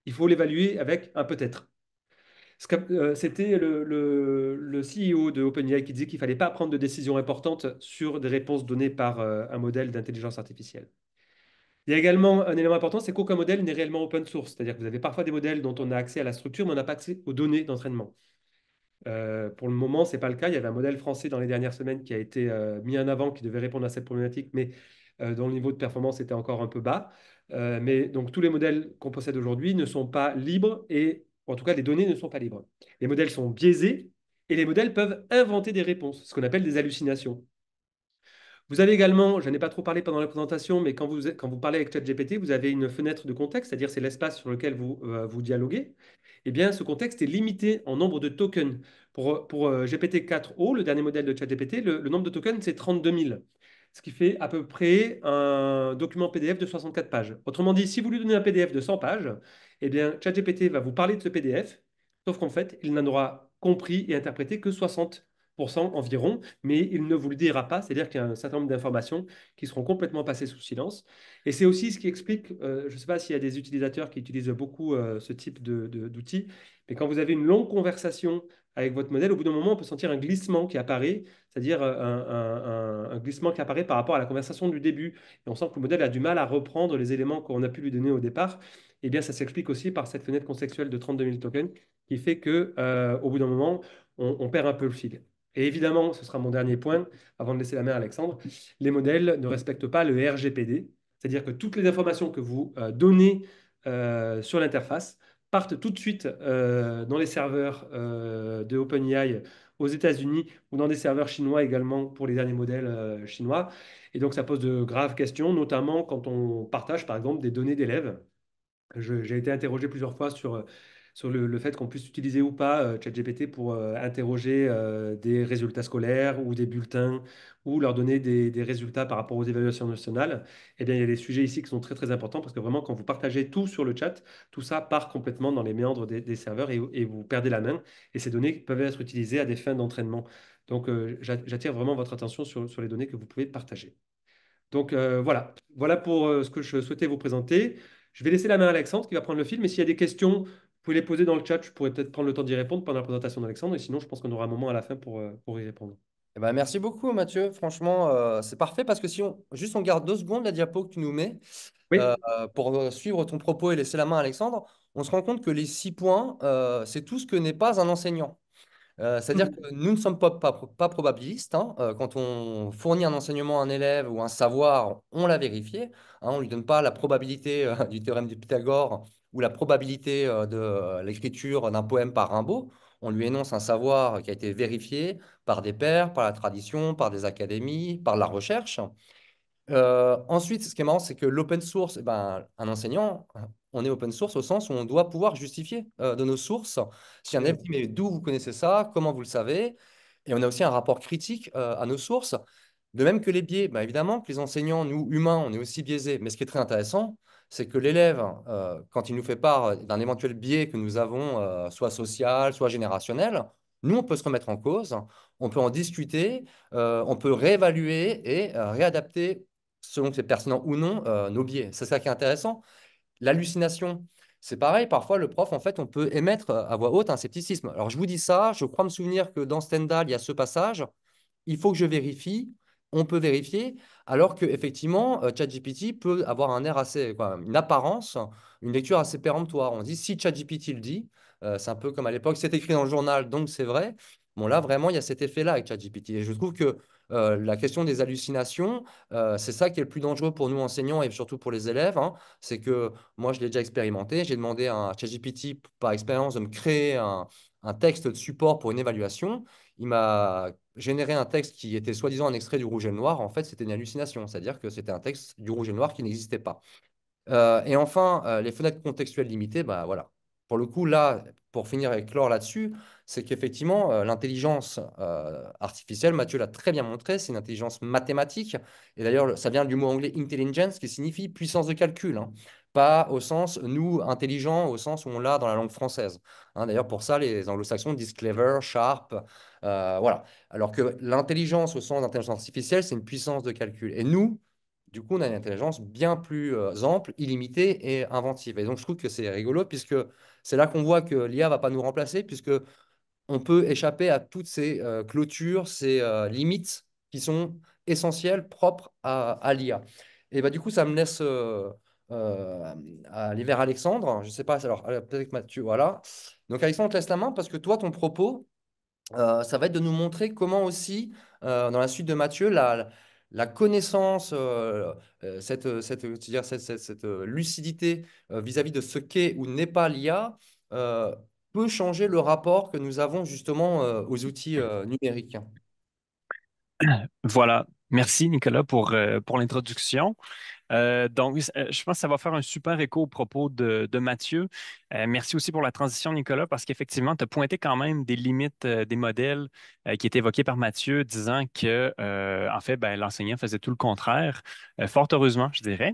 il faut l'évaluer avec un peut-être. C'était le CEO de OpenAI qui disait qu'il ne fallait pas prendre de décisions importantes sur des réponses données par un modèle d'intelligence artificielle. Il y a également un élément important, c'est qu'aucun modèle n'est réellement open source. C'est-à-dire que vous avez parfois des modèles dont on a accès à la structure, mais on n'a pas accès aux données d'entraînement. Pour le moment, ce n'est pas le cas. Il y avait un modèle français dans les dernières semaines qui a été mis en avant, qui devait répondre à cette problématique, mais dont le niveau de performance était encore un peu bas. Mais donc tous les modèles qu'on possède aujourd'hui ne sont pas libres, et en tout cas les données ne sont pas libres. Les modèles sont biaisés, et les modèles peuvent inventer des réponses, ce qu'on appelle des hallucinations. Vous avez également, je n'en ai pas trop parlé pendant la présentation, mais quand vous parlez avec ChatGPT, vous avez une fenêtre de contexte, c'est-à-dire c'est l'espace sur lequel vous dialoguez. Eh bien, ce contexte est limité en nombre de tokens. Pour GPT-4o, le dernier modèle de ChatGPT, le nombre de tokens, c'est 32 000, ce qui fait à peu près un document PDF de 64 pages. Autrement dit, si vous lui donnez un PDF de 100 pages, eh bien, ChatGPT va vous parler de ce PDF, sauf qu'en fait, il n'en aura compris et interprété que 60% environ, mais il ne vous le dira pas, c'est-à-dire qu'il y a un certain nombre d'informations qui seront complètement passées sous silence. Et c'est aussi ce qui explique, je ne sais pas s'il y a des utilisateurs qui utilisent beaucoup ce type d'outils, mais quand vous avez une longue conversation avec votre modèle, au bout d'un moment, on peut sentir un glissement qui apparaît, c'est-à-dire un glissement qui apparaît par rapport à la conversation du début. Et on sent que le modèle a du mal à reprendre les éléments qu'on a pu lui donner au départ. Et bien, ça s'explique aussi par cette fenêtre contextuelle de 32 000 tokens qui fait que, au bout d'un moment, on perd un peu le fil. Et évidemment, ce sera mon dernier point, avant de laisser la main à Alexandre, les modèles ne respectent pas le RGPD, c'est-à-dire que toutes les informations que vous donnez sur l'interface partent tout de suite dans les serveurs de OpenAI aux États-Unis, ou dans des serveurs chinois également pour les derniers modèles chinois. Et donc, ça pose de graves questions, notamment quand on partage, par exemple, des données d'élèves. J'ai été interrogé plusieurs fois sur le fait qu'on puisse utiliser ou pas ChatGPT pour interroger des résultats scolaires ou des bulletins, ou leur donner des résultats par rapport aux évaluations nationales. Eh bien, il y a des sujets ici qui sont très très importants, parce que vraiment, quand vous partagez tout sur le chat, tout ça part complètement dans les méandres des serveurs, et vous perdez la main. Et ces données peuvent être utilisées à des fins d'entraînement. Donc, j'attire vraiment votre attention sur les données que vous pouvez partager. Donc voilà pour ce que je souhaitais vous présenter. Je vais laisser la main à Alexandre qui va prendre le fil, mais s'il y a des questions, vous pouvez les poser dans le chat. Je pourrais peut-être prendre le temps d'y répondre pendant la présentation d'Alexandre, et sinon, je pense qu'on aura un moment à la fin pour y répondre. Eh ben, merci beaucoup, Mathieu. Franchement, c'est parfait parce que si juste on garde 2 secondes la diapo que tu nous mets Oui. pour suivre ton propos et laisser la main à Alexandre, on se rend compte que les 6 points, c'est tout ce que n'est pas un enseignant. C'est-à-dire que nous ne sommes pas probabilistes, hein. Quand on fournit un enseignement à un élève ou un savoir, on l'a vérifié, hein. On ne lui donne pas la probabilité du théorème de Pythagore ou la probabilité de l'écriture d'un poème par Rimbaud. on lui énonce un savoir qui a été vérifié par des pairs, par la tradition, par des académies, par la recherche. Ensuite, ce qui est marrant, c'est que l'open source, eh ben, un enseignant, on est open source au sens où on doit pouvoir justifier de nos sources. Si un élève Mm. dit, mais d'où vous connaissez ça, comment vous le savez? Et on a aussi un rapport critique à nos sources. De même que les biais, bah, évidemment que les enseignants, nous, humains, on est aussi biaisés. Mais ce qui est très intéressant, c'est que l'élève, quand il nous fait part d'un éventuel biais que nous avons, soit social, soit générationnel, nous, on peut se remettre en cause, on peut en discuter, on peut réévaluer et réadapter selon que c'est pertinent ou non, nos biais. C'est ça qui est intéressant. L'hallucination, c'est pareil. Parfois, le prof, en fait, on peut émettre à voix haute un scepticisme. Alors, je vous dis ça, je crois me souvenir que dans Stendhal, il y a ce passage. Il faut que je vérifie. On peut vérifier, alors qu'effectivement, ChatGPT peut avoir un air assez, quoi, une apparence, une lecture assez péremptoire. On dit si ChatGPT le dit, c'est un peu comme à l'époque, c'est écrit dans le journal, donc c'est vrai. Bon, là, vraiment, il y a cet effet-là avec ChatGPT. Et je trouve que la question des hallucinations, c'est ça qui est le plus dangereux pour nous enseignants et surtout pour les élèves, hein. C'est que moi, je l'ai déjà expérimenté. J'ai demandé à ChatGPT, par expérience, de me créer un texte de support pour une évaluation. Il m'a généré un texte qui était soi-disant un extrait du Rouge et le Noir. En fait, c'était une hallucination, c'est-à-dire que c'était un texte du Rouge et le Noir qui n'existait pas. Et enfin, les fenêtres contextuelles limitées, bah voilà. Pour le coup, là, pour finir avec clore là-dessus, c'est qu'effectivement, l'intelligence artificielle, Mathieu l'a très bien montré, c'est une intelligence mathématique. Et d'ailleurs, ça vient du mot anglais intelligence, qui signifie puissance de calcul, hein. Pas au sens, nous, intelligent, au sens où on l'a dans la langue française, hein. D'ailleurs, pour ça, les anglo-saxons disent clever, sharp, voilà. Alors que l'intelligence, au sens d'intelligence artificielle, c'est une puissance de calcul. Et nous, du coup, on a une intelligence bien plus ample, illimitée et inventive. Et donc, je trouve que c'est rigolo, puisque c'est là qu'on voit que l'IA va pas nous remplacer, puisque on peut échapper à toutes ces clôtures, ces limites qui sont essentielles, propres à l'IA. Et bah, du coup, ça me laisse aller vers Alexandre. Je sais pas, alors peut-être que Mathieu, voilà. Donc, Alexandre, on te laisse la main, parce que toi, ton propos, ça va être de nous montrer comment aussi, dans la suite de Matthieu, la connaissance, c'est-à-dire cette lucidité vis-à-vis de ce qu'est ou n'est pas l'IA, peut changer le rapport que nous avons justement aux outils numériques. Voilà. Merci, Nicolas, pour l'introduction. Donc, je pense que ça va faire un super écho au propos de Mathieu. Merci aussi pour la transition, Nicolas, parce qu'effectivement, tu as pointé quand même des limites des modèles qui étaient évoqués par Mathieu, disant que, en fait, ben, l'enseignant faisait tout le contraire, fort heureusement, je dirais.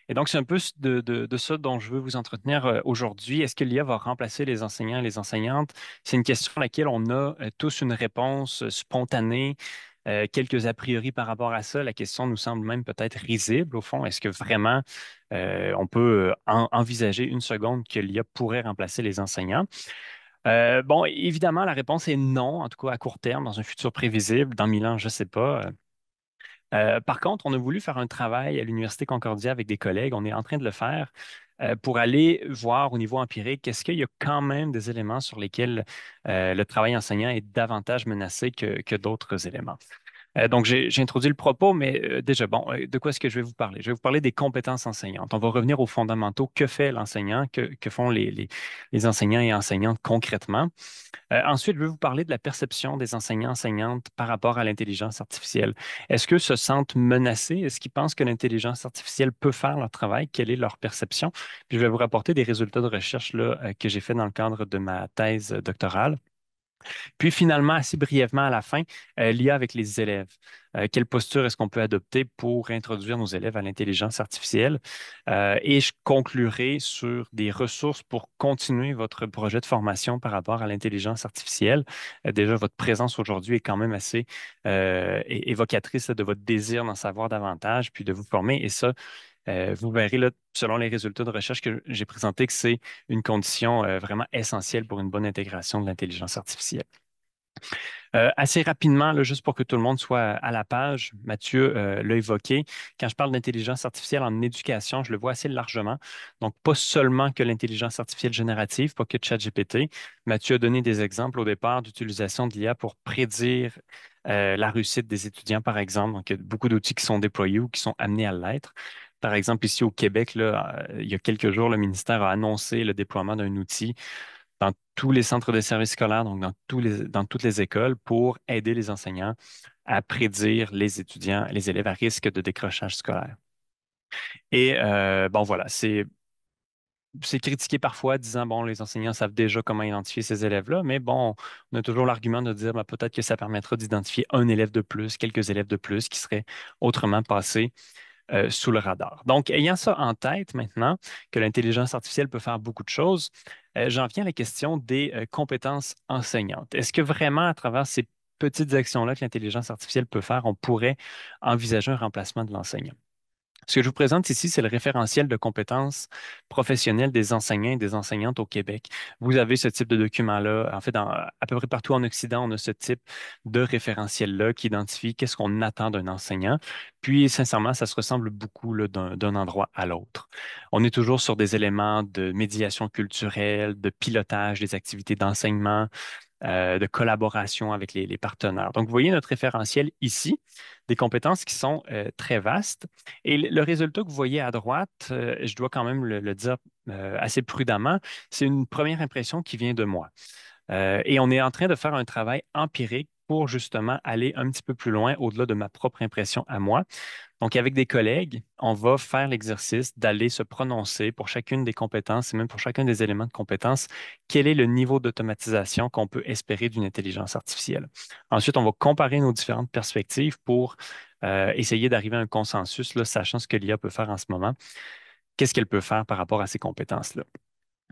Et donc, c'est un peu de ça dont je veux vous entretenir aujourd'hui. Est-ce que l'IA va remplacer les enseignants et les enseignantes? C'est une question à laquelle on a tous une réponse spontanée, quelques a priori par rapport à ça. La question nous semble même peut-être risible, au fond. Est-ce que vraiment on peut envisager une seconde que l'IA pourrait remplacer les enseignants? Bon, évidemment, la réponse est non, en tout cas à court terme, dans un futur prévisible. Dans 1000 ans, je ne sais pas. Par contre, on a voulu faire un travail à l'Université Concordia avec des collègues. On est en train de le faire pour aller voir au niveau empirique, est-ce qu'il y a quand même des éléments sur lesquels le travail enseignant est davantage menacé que d'autres éléments. Donc, j'ai introduit le propos, mais déjà, bon, de quoi est-ce que je vais vous parler? Je vais vous parler des compétences enseignantes. On va revenir aux fondamentaux. Que fait l'enseignant? Que font les enseignants et enseignantes concrètement? Ensuite, je vais vous parler de la perception des enseignants, enseignantes par rapport à l'intelligence artificielle. Est-ce qu'eux se sentent menacés? Est-ce qu'ils pensent que l'intelligence artificielle peut faire leur travail? Quelle est leur perception? Puis je vais vous rapporter des résultats de recherche là, que j'ai fait dans le cadre de ma thèse doctorale. Puis finalement, assez brièvement à la fin, l'IA avec les élèves. Quelle posture est-ce qu'on peut adopter pour introduire nos élèves à l'intelligence artificielle? Et je conclurai sur des ressources pour continuer votre projet de formation par rapport à l'intelligence artificielle. Déjà, votre présence aujourd'hui est quand même assez évocatrice là, de votre désir d'en savoir davantage, puis de vous former. Et ça, vous verrez, là, selon les résultats de recherche que j'ai présentés, que c'est une condition vraiment essentielle pour une bonne intégration de l'intelligence artificielle. Assez rapidement, là, juste pour que tout le monde soit à la page, Mathieu l'a évoqué. Quand je parle d'intelligence artificielle en éducation, je le vois assez largement. Donc, pas seulement que l'intelligence artificielle générative, pas que ChatGPT. Mathieu a donné des exemples au départ d'utilisation de l'IA pour prédire la réussite des étudiants, par exemple. Donc, il y a beaucoup d'outils qui sont déployés ou qui sont amenés à l'être. Par exemple, ici au Québec, là, il y a quelques jours, le ministère a annoncé le déploiement d'un outil dans tous les centres de services scolaires, donc dans toutes les écoles, pour aider les enseignants à prédire les étudiants, les élèves à risque de décrochage scolaire. Et bon, voilà, c'est critiqué parfois, disant, bon, les enseignants savent déjà comment identifier ces élèves-là, mais bon, on a toujours l'argument de dire, ben, peut-être que ça permettra d'identifier un élève de plus, quelques élèves de plus qui seraient autrement passés sous le radar. Donc, ayant ça en tête maintenant, que l'intelligence artificielle peut faire beaucoup de choses, j'en viens à la question des compétences enseignantes. Est-ce que vraiment, à travers ces petites actions-là que l'intelligence artificielle peut faire, on pourrait envisager un remplacement de l'enseignant? Ce que je vous présente ici, c'est le référentiel de compétences professionnelles des enseignants et des enseignantes au Québec. Vous avez ce type de document-là. En fait, à peu près partout en Occident, on a ce type de référentiel-là qui identifie qu'est-ce qu'on attend d'un enseignant. Puis, sincèrement, ça se ressemble beaucoup là, d'un endroit à l'autre. On est toujours sur des éléments de médiation culturelle, de pilotage des activités d'enseignement, de collaboration avec les partenaires. Donc, vous voyez notre référentiel ici, des compétences qui sont très vastes. Et le résultat que vous voyez à droite, je dois quand même le dire assez prudemment, c'est une première impression qui vient de moi. Et on est en train de faire un travail empirique pour justement aller un petit peu plus loin au-delà de ma propre impression à moi. Donc, avec des collègues, on va faire l'exercice d'aller se prononcer pour chacune des compétences et même pour chacun des éléments de compétences, quel est le niveau d'automatisation qu'on peut espérer d'une intelligence artificielle. Ensuite, on va comparer nos différentes perspectives pour essayer d'arriver à un consensus, là, sachant ce que l'IA peut faire en ce moment. Qu'est-ce qu'elle peut faire par rapport à ces compétences-là?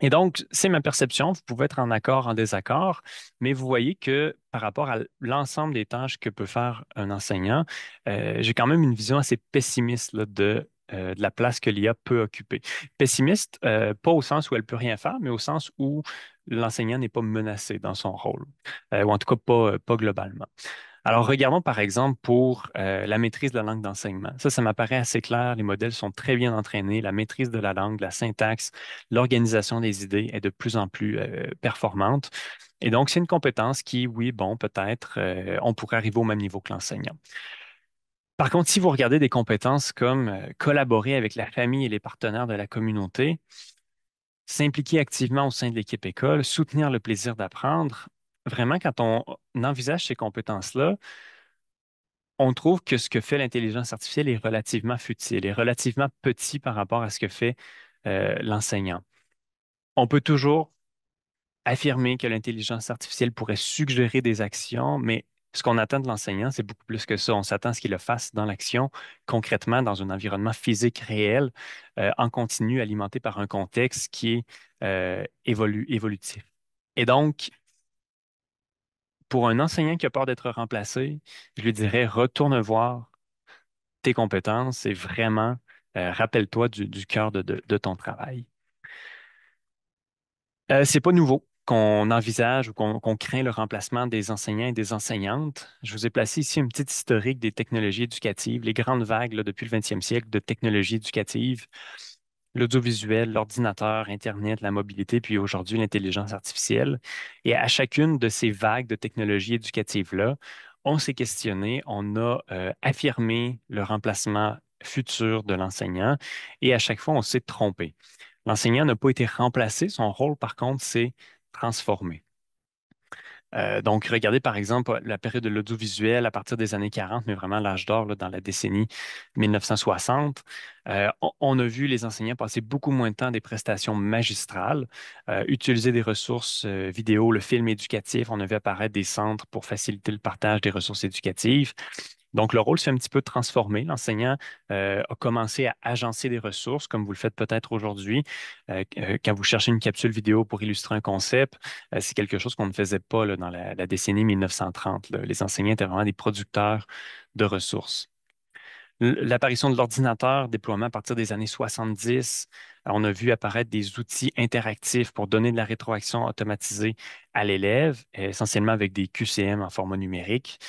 Et donc, c'est ma perception. Vous pouvez être en accord, en désaccord, mais vous voyez que par rapport à l'ensemble des tâches que peut faire un enseignant, j'ai quand même une vision assez pessimiste là, de la place que l'IA peut occuper. Pessimiste, pas au sens où elle peut rien faire, mais au sens où l'enseignant n'est pas menacé dans son rôle, ou en tout cas pas globalement. Alors, regardons par exemple pour la maîtrise de la langue d'enseignement. Ça m'apparaît assez clair. Les modèles sont très bien entraînés. La maîtrise de la langue, la syntaxe, l'organisation des idées est de plus en plus performante. Et donc, c'est une compétence qui, oui, bon, peut-être, on pourrait arriver au même niveau que l'enseignant. Par contre, si vous regardez des compétences comme collaborer avec la famille et les partenaires de la communauté, s'impliquer activement au sein de l'équipe école, soutenir le plaisir d'apprendre, vraiment, quand on envisage ces compétences-là, on trouve que ce que fait l'intelligence artificielle est relativement futile, est relativement petit par rapport à ce que fait l'enseignant. On peut toujours affirmer que l'intelligence artificielle pourrait suggérer des actions, mais ce qu'on attend de l'enseignant, c'est beaucoup plus que ça. On s'attend à ce qu'il le fasse dans l'action, concrètement, dans un environnement physique réel, en continu, alimenté par un contexte qui est évolutif. Et donc, pour un enseignant qui a peur d'être remplacé, je lui dirais, retourne voir tes compétences et vraiment rappelle-toi du cœur de ton travail. C'est pas nouveau qu'on envisage ou qu'on craint le remplacement des enseignants et des enseignantes. Je vous ai placé ici une petite historique des technologies éducatives, les grandes vagues là, depuis le 20e siècle de technologies éducatives, l'audiovisuel, l'ordinateur, Internet, la mobilité, puis aujourd'hui l'intelligence artificielle. Et à chacune de ces vagues de technologies éducatives-là, on s'est questionné, on a affirmé le remplacement futur de l'enseignant et à chaque fois, on s'est trompé. L'enseignant n'a pas été remplacé, son rôle, par contre, s'est transformé. Donc, regardez par exemple la période de l'audiovisuel à partir des années 40, mais vraiment l'âge d'or là, dans la décennie 1960. On a vu les enseignants passer beaucoup moins de temps à des prestations magistrales, utiliser des ressources vidéo, le film éducatif. On a vu apparaître des centres pour faciliter le partage des ressources éducatives. Donc, le rôle s'est un petit peu transformé. L'enseignant a commencé à agencer des ressources, comme vous le faites peut-être aujourd'hui. Quand vous cherchez une capsule vidéo pour illustrer un concept, c'est quelque chose qu'on ne faisait pas là, dans la décennie 1930. Là. Les enseignants étaient vraiment des producteurs de ressources. L'apparition de l'ordinateur, déploiement à partir des années 70, on a vu apparaître des outils interactifs pour donner de la rétroaction automatisée à l'élève, essentiellement avec des QCM en format numérique.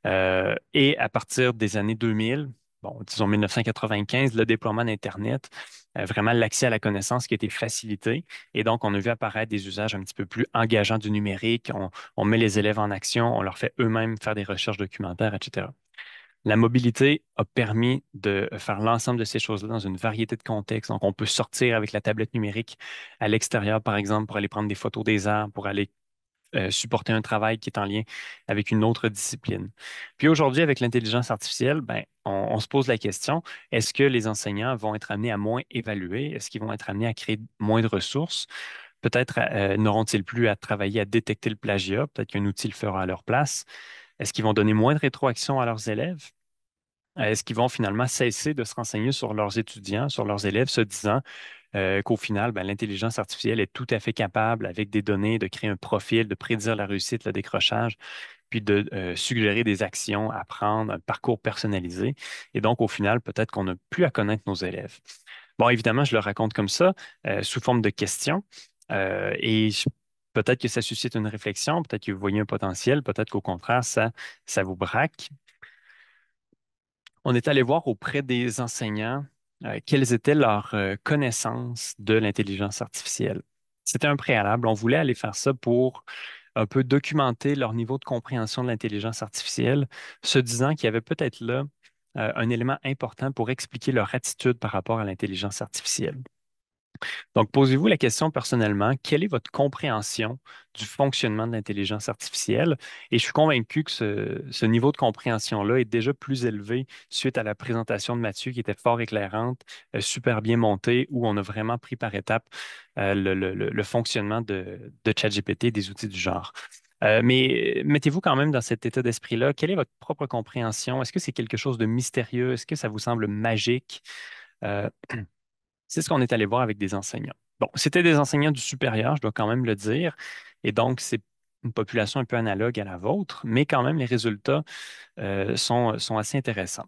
Et à partir des années 2000, bon, disons 1995, le déploiement d'Internet, vraiment l'accès à la connaissance qui a été facilité. Et donc, on a vu apparaître des usages un petit peu plus engageants du numérique. On met les élèves en action, on leur fait eux-mêmes faire des recherches documentaires, etc. La mobilité a permis de faire l'ensemble de ces choses-là dans une variété de contextes. Donc, on peut sortir avec la tablette numérique à l'extérieur, par exemple, pour aller prendre des photos des arbres, pour aller supporter un travail qui est en lien avec une autre discipline. Puis aujourd'hui, avec l'intelligence artificielle, ben, on se pose la question, est-ce que les enseignants vont être amenés à moins évaluer? Est-ce qu'ils vont être amenés à créer moins de ressources? Peut-être n'auront-ils plus à travailler à détecter le plagiat? Peut-être qu'un outil le fera à leur place. Est-ce qu'ils vont donner moins de rétroaction à leurs élèves? Est-ce qu'ils vont finalement cesser de se renseigner sur leurs étudiants, sur leurs élèves, se disant qu'au final, ben, l'intelligence artificielle est tout à fait capable, avec des données, de créer un profil, de prédire la réussite, le décrochage, puis de suggérer des actions à prendre, un parcours personnalisé. Et donc, au final, peut-être qu'on n'a plus à connaître nos élèves. Bon, évidemment, je le raconte comme ça, sous forme de questions. Peut-être que ça suscite une réflexion, peut-être que vous voyez un potentiel, peut-être qu'au contraire, ça vous braque. On est allé voir auprès des enseignants quelles étaient leurs connaissances de l'intelligence artificielle. C'était un préalable. On voulait aller faire ça pour un peu documenter leur niveau de compréhension de l'intelligence artificielle, se disant qu'il y avait peut-être là un élément important pour expliquer leur attitude par rapport à l'intelligence artificielle. Donc, posez-vous la question personnellement, quelle est votre compréhension du fonctionnement de l'intelligence artificielle? Et je suis convaincu que ce niveau de compréhension-là est déjà plus élevé suite à la présentation de Mathieu qui était fort éclairante, super bien montée, où on a vraiment pris par étapes le fonctionnement de ChatGPT et des outils du genre. Mais mettez-vous quand même dans cet état d'esprit-là. Quelle est votre propre compréhension? Est-ce que c'est quelque chose de mystérieux? Est-ce que ça vous semble magique? Euh, c'est ce qu'on est allé voir avec des enseignants. Bon, c'était des enseignants du supérieur, je dois quand même le dire, et donc c'est une population un peu analogue à la vôtre, mais quand même les résultats sont assez intéressants.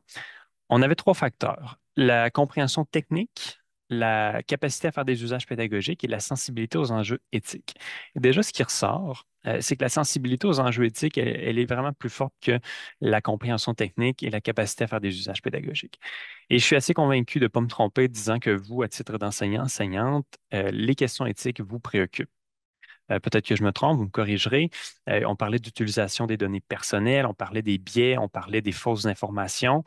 On avait trois facteurs: la compréhension technique, la capacité à faire des usages pédagogiques et la sensibilité aux enjeux éthiques. Et déjà, ce qui ressort, c'est que la sensibilité aux enjeux éthiques, elle est vraiment plus forte que la compréhension technique et la capacité à faire des usages pédagogiques. Et je suis assez convaincu de ne pas me tromper disant que vous, à titre d'enseignant, enseignante, les questions éthiques vous préoccupent. Peut-être que je me trompe, vous me corrigerez. On parlait d'utilisation des données personnelles, on parlait des biais, on parlait des fausses informations.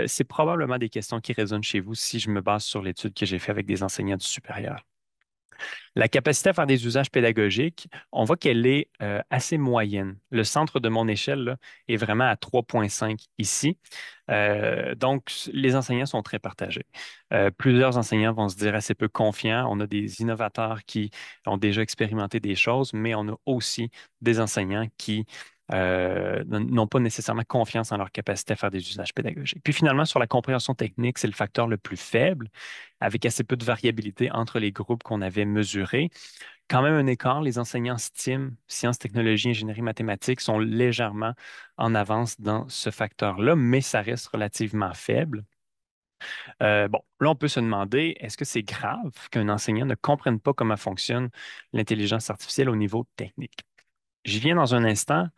C'est probablement des questions qui résonnent chez vous si je me base sur l'étude que j'ai faite avec des enseignants du supérieur. La capacité à faire des usages pédagogiques, on voit qu'elle est assez moyenne. Le centre de mon échelle là, est vraiment à 3,5 ici. Donc, les enseignants sont très partagés. Plusieurs enseignants vont se dire assez peu confiants. On a des innovateurs qui ont déjà expérimenté des choses, mais on a aussi des enseignants qui n'ont pas nécessairement confiance en leur capacité à faire des usages pédagogiques. Puis finalement, sur la compréhension technique, c'est le facteur le plus faible, avec assez peu de variabilité entre les groupes qu'on avait mesurés. Quand même un écart, les enseignants STEAM, sciences, technologies, ingénierie, mathématiques, sont légèrement en avance dans ce facteur-là, mais ça reste relativement faible. Bon, là, on peut se demander, est-ce que c'est grave qu'un enseignant ne comprenne pas comment fonctionne l'intelligence artificielle au niveau technique? J'y viens dans un instant.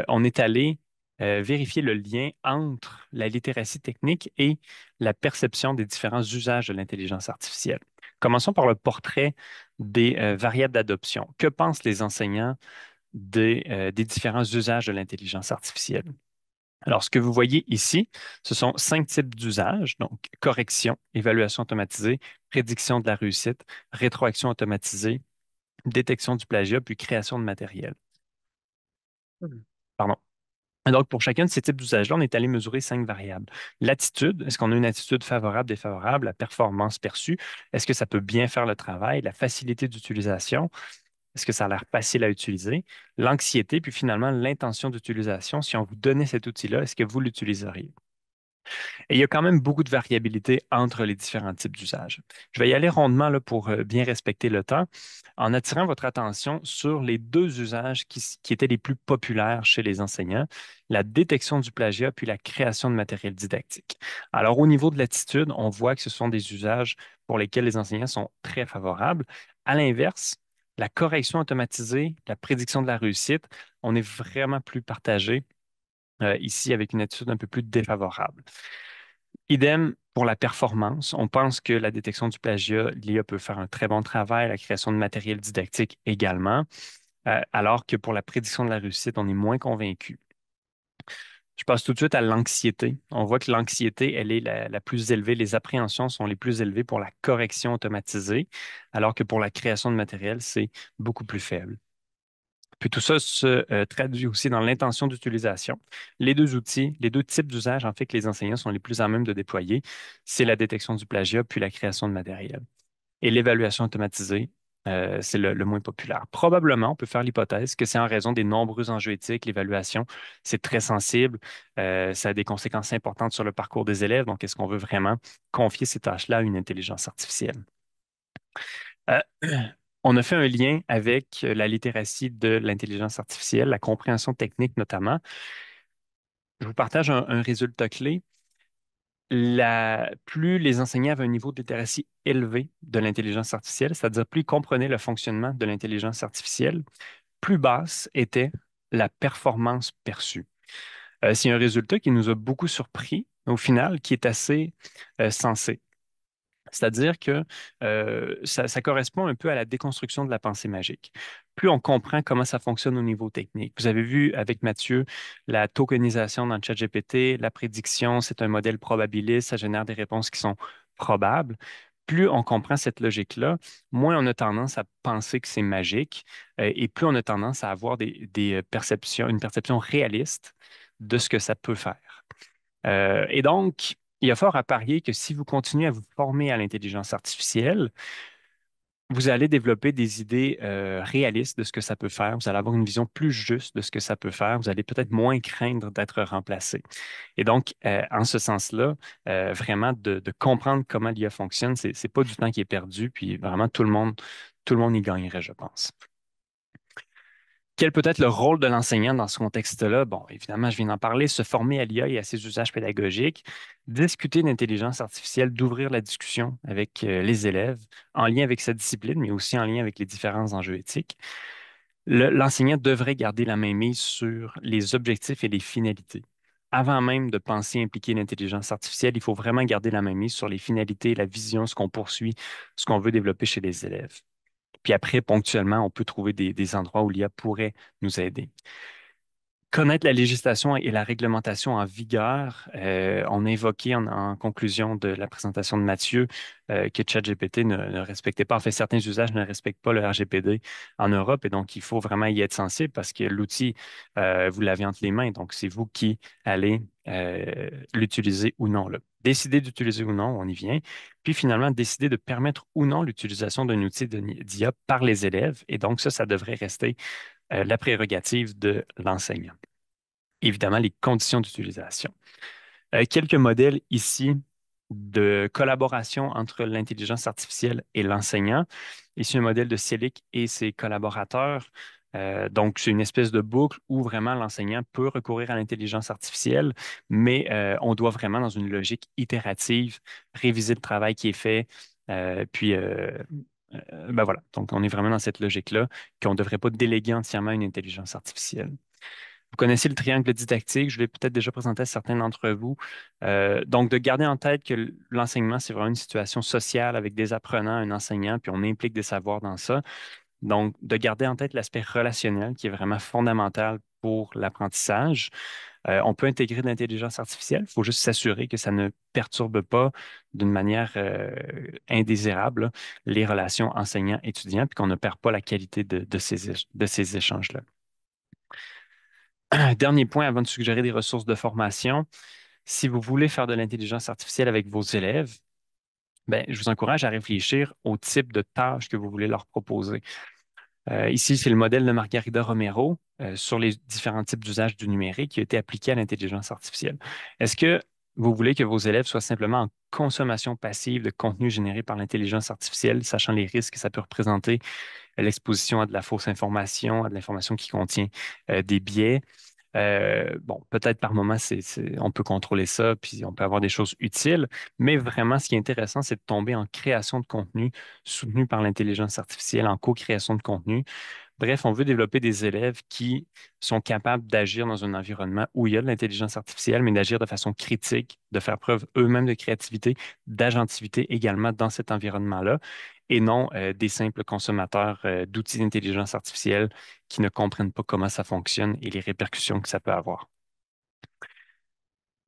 On est allé vérifier le lien entre la littératie technique et la perception des différents usages de l'intelligence artificielle. Commençons par le portrait des variables d'adoption. Que pensent les enseignants des différents usages de l'intelligence artificielle? Alors, ce que vous voyez ici, ce sont 5 types d'usages, donc correction, évaluation automatisée, prédiction de la réussite, rétroaction automatisée, détection du plagiat, puis création de matériel. Pardon. Et donc, pour chacun de ces types d'usages-là, on est allé mesurer 5 variables. L'attitude, est-ce qu'on a une attitude favorable, défavorable? La performance perçue, est-ce que ça peut bien faire le travail? La facilité d'utilisation, est-ce que ça a l'air facile à utiliser? L'anxiété, puis finalement, l'intention d'utilisation. Si on vous donnait cet outil-là, est-ce que vous l'utiliseriez? Et il y a quand même beaucoup de variabilité entre les différents types d'usages. Je vais y aller rondement là, pour bien respecter le temps, en attirant votre attention sur les deux usages qui étaient les plus populaires chez les enseignants, la détection du plagiat puis la création de matériel didactique. Alors, au niveau de l'attitude, on voit que ce sont des usages pour lesquels les enseignants sont très favorables. À l'inverse, la correction automatisée, la prédiction de la réussite, on est vraiment plus partagé ici avec une attitude un peu plus défavorable. Idem pour la performance. On pense que la détection du plagiat, l'IA peut faire un très bon travail, la création de matériel didactique également, alors que pour la prédiction de la réussite, on est moins convaincu. Je passe tout de suite à l'anxiété. On voit que l'anxiété, elle est la plus élevée. Les appréhensions sont les plus élevées pour la correction automatisée, alors que pour la création de matériel, c'est beaucoup plus faible. Puis tout ça se traduit aussi dans l'intention d'utilisation. Les deux outils, les deux types d'usages, en fait, que les enseignants sont les plus à même de déployer, c'est la détection du plagiat puis la création de matériel. Et l'évaluation automatisée, c'est le moins populaire. Probablement, on peut faire l'hypothèse que c'est en raison des nombreux enjeux éthiques. L'évaluation, c'est très sensible. Ça a des conséquences importantes sur le parcours des élèves. Donc, est-ce qu'on veut vraiment confier ces tâches-là à une intelligence artificielle? Euh, on a fait un lien avec la littératie de l'intelligence artificielle, la compréhension technique notamment. Je vous partage un résultat clé. Plus les enseignants avaient un niveau de littératie élevé de l'intelligence artificielle, c'est-à-dire plus ils comprenaient le fonctionnement de l'intelligence artificielle, plus basse était la performance perçue. C'est un résultat qui nous a beaucoup surpris, au final, qui est assez sensé. C'est-à-dire que ça correspond un peu à la déconstruction de la pensée magique. Plus on comprend comment ça fonctionne au niveau technique. Vous avez vu avec Mathieu la tokenisation dans le ChatGPT, la prédiction, c'est un modèle probabiliste, ça génère des réponses qui sont probables. Plus on comprend cette logique-là, moins on a tendance à penser que c'est magique et plus on a tendance à avoir des perceptions, une perception réaliste de ce que ça peut faire. Et donc, il y a fort à parier que si vous continuez à vous former à l'intelligence artificielle, vous allez développer des idées réalistes de ce que ça peut faire. Vous allez avoir une vision plus juste de ce que ça peut faire. Vous allez peut-être moins craindre d'être remplacé. Et donc, en ce sens-là, vraiment de comprendre comment l'IA fonctionne, c'est pas du temps qui est perdu. Puis vraiment, tout le monde y gagnerait, je pense. Quel peut être le rôle de l'enseignant dans ce contexte-là? Bon, évidemment, je viens d'en parler, se former à l'IA et à ses usages pédagogiques, discuter d'intelligence artificielle, d'ouvrir la discussion avec les élèves en lien avec sa discipline, mais aussi en lien avec les différents enjeux éthiques. L'enseignant devrait garder la main mise sur les objectifs et les finalités. Avant même de penser impliquer l'intelligence artificielle, il faut vraiment garder la main mise sur les finalités, la vision, ce qu'on poursuit, ce qu'on veut développer chez les élèves. Puis après, ponctuellement, on peut trouver des endroits où l'IA pourrait nous aider. Connaître la législation et la réglementation en vigueur, on a évoqué en conclusion de la présentation de Mathieu que ChatGPT ne respectait pas, en fait, certains usages ne respectent pas le RGPD en Europe et donc il faut vraiment y être sensible parce que l'outil, vous l'avez entre les mains, donc c'est vous qui allez l'utiliser ou non, là. Décider d'utiliser ou non, on y vient. Puis finalement, décider de permettre ou non l'utilisation d'un outil d'IA par les élèves. Et donc ça devrait rester la prérogative de l'enseignant. Évidemment, les conditions d'utilisation. Quelques modèles ici de collaboration entre l'intelligence artificielle et l'enseignant. Ici, un modèle de Selic et ses collaborateurs. Donc, c'est une espèce de boucle où vraiment l'enseignant peut recourir à l'intelligence artificielle, mais on doit vraiment, dans une logique itérative, réviser le travail qui est fait, puis ben voilà. Donc, on est vraiment dans cette logique-là qu'on ne devrait pas déléguer entièrement une intelligence artificielle. Vous connaissez le triangle didactique, je l'ai peut-être déjà présenté à certains d'entre vous. Donc, de garder en tête que l'enseignement, c'est vraiment une situation sociale avec des apprenants, un enseignant, puis on implique des savoirs dans ça. Donc, de garder en tête l'aspect relationnel qui est vraiment fondamental pour l'apprentissage. On peut intégrer de l'intelligence artificielle, il faut juste s'assurer que ça ne perturbe pas d'une manière indésirable là, les relations enseignants-étudiants, puis qu'on ne perd pas la qualité de ces échanges-là. Dernier point avant de suggérer des ressources de formation. Si vous voulez faire de l'intelligence artificielle avec vos élèves, ben, je vous encourage à réfléchir au type de tâches que vous voulez leur proposer. Ici, c'est le modèle de Margarida Romero sur les différents types d'usage du numérique qui a été appliqué à l'intelligence artificielle. Est-ce que vous voulez que vos élèves soient simplement en consommation passive de contenu généré par l'intelligence artificielle, sachant les risques que ça peut représenter, l'exposition à de la fausse information, à de l'information qui contient des biais? Bon, peut-être par moment, on peut contrôler ça, puis on peut avoir des choses utiles, mais vraiment, ce qui est intéressant, c'est de tomber en création de contenu soutenu par l'intelligence artificielle, en co-création de contenu. Bref, on veut développer des élèves qui sont capables d'agir dans un environnement où il y a de l'intelligence artificielle, mais d'agir de façon critique, de faire preuve eux-mêmes de créativité, d'agentivité également dans cet environnement-là, et non des simples consommateurs d'outils d'intelligence artificielle qui ne comprennent pas comment ça fonctionne et les répercussions que ça peut avoir.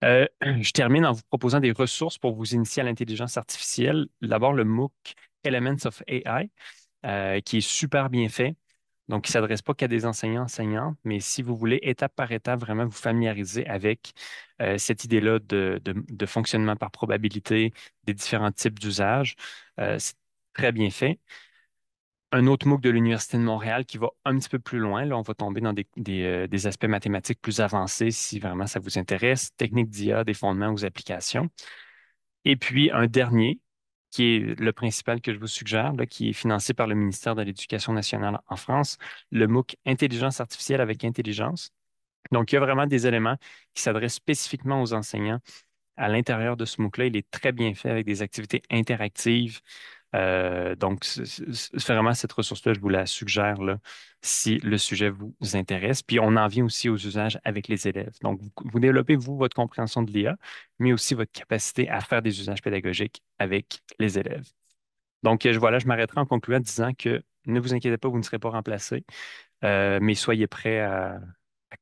Je termine en vous proposant des ressources pour vous initier à l'intelligence artificielle. D'abord, le MOOC Elements of AI, qui est super bien fait. Donc, il ne s'adresse pas qu'à des enseignants, mais si vous voulez, étape par étape, vraiment vous familiariser avec cette idée-là de fonctionnement par probabilité, des différents types d'usages, c'est très bien fait. Un autre MOOC de l'Université de Montréal qui va un petit peu plus loin. Là, on va tomber dans des aspects mathématiques plus avancés si vraiment ça vous intéresse. Technique d'IA, des fondements aux applications. Et puis un dernier, qui est le principal que je vous suggère, là, qui est financé par le ministère de l'Éducation nationale en France, le MOOC Intelligence artificielle avec intelligence. Donc, il y a vraiment des éléments qui s'adressent spécifiquement aux enseignants. À l'intérieur de ce MOOC-là, il est très bien fait avec des activités interactives. Donc, c'est vraiment cette ressource-là, je vous la suggère là, si le sujet vous intéresse. Puis, on en vient aussi aux usages avec les élèves. Donc, vous développez, vous, votre compréhension de l'IA, mais aussi votre capacité à faire des usages pédagogiques avec les élèves. Donc, voilà, je m'arrêterai en concluant en disant que ne vous inquiétez pas, vous ne serez pas remplacé, mais soyez prêts à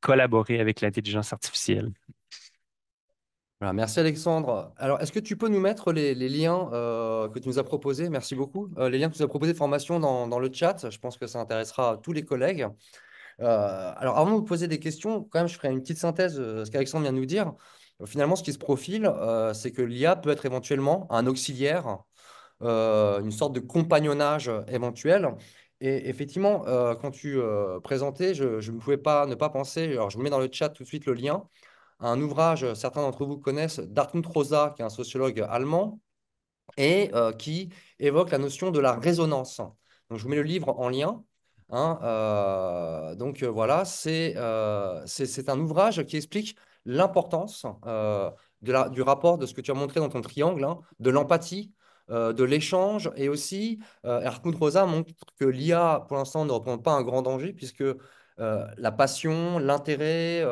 collaborer avec l'intelligence artificielle. Voilà, merci Alexandre. Alors, est-ce que tu peux nous mettre les liens que tu nous as proposés? Merci beaucoup. Les liens que tu nous as proposés de formation dans le chat. Je pense que ça intéressera tous les collègues. Alors, avant de vous poser des questions, quand même, je ferai une petite synthèse de ce qu'Alexandre vient de nous dire. Finalement, ce qui se profile, c'est que l'IA peut être éventuellement un auxiliaire, une sorte de compagnonnage éventuel. Et effectivement, quand tu présentais, je ne pouvais pas ne pas penser, alors je vous mets dans le chat tout de suite le lien, à un ouvrage, certains d'entre vous connaissent, d'Hartmut Rosa, qui est un sociologue allemand, et qui évoque la notion de la résonance. Donc, je vous mets le livre en lien. Hein, voilà, c'est un ouvrage qui explique l'importance du rapport de ce que tu as montré dans ton triangle, hein, de l'empathie, de l'échange, et aussi, Hartmut Rosa montre que l'IA, pour l'instant, ne représente pas un grand danger, puisque la passion, l'intérêt,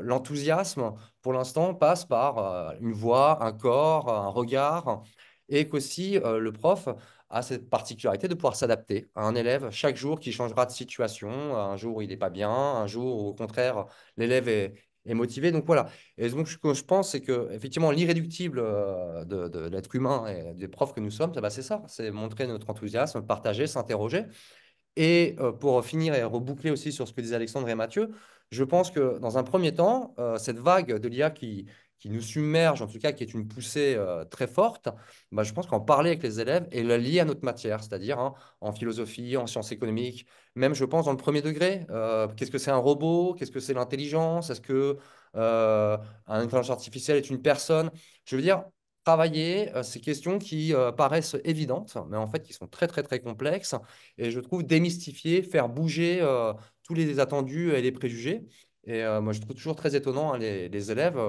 l'enthousiasme, pour l'instant, passe par une voix, un corps, un regard, et qu'aussi le prof a cette particularité de pouvoir s'adapter à un élève chaque jour qui changera de situation, un jour où il n'est pas bien, un jour où au contraire l'élève est motivé. Donc voilà. Et donc ce que je pense, c'est que effectivement l'irréductible de l'être humain et des profs que nous sommes, bah, c'est ça, c'est montrer notre enthousiasme, partager, s'interroger. Et pour finir et reboucler aussi sur ce que disaient Alexandre et Mathieu, je pense que dans un premier temps, cette vague de l'IA qui nous submerge, en tout cas qui est une poussée très forte, bah, je pense qu'en parler avec les élèves et la lier à notre matière, c'est-à-dire hein, en philosophie, en sciences économiques, même je pense dans le premier degré, qu'est-ce que c'est un robot, qu'est-ce que c'est l'intelligence, est-ce que un intelligence artificielle est une personne? Je veux dire, travailler ces questions qui paraissent évidentes, mais en fait qui sont très très très complexes et je trouve démystifier, faire bouger tous les attendus et les préjugés. Et moi, je trouve toujours très étonnant, hein, les élèves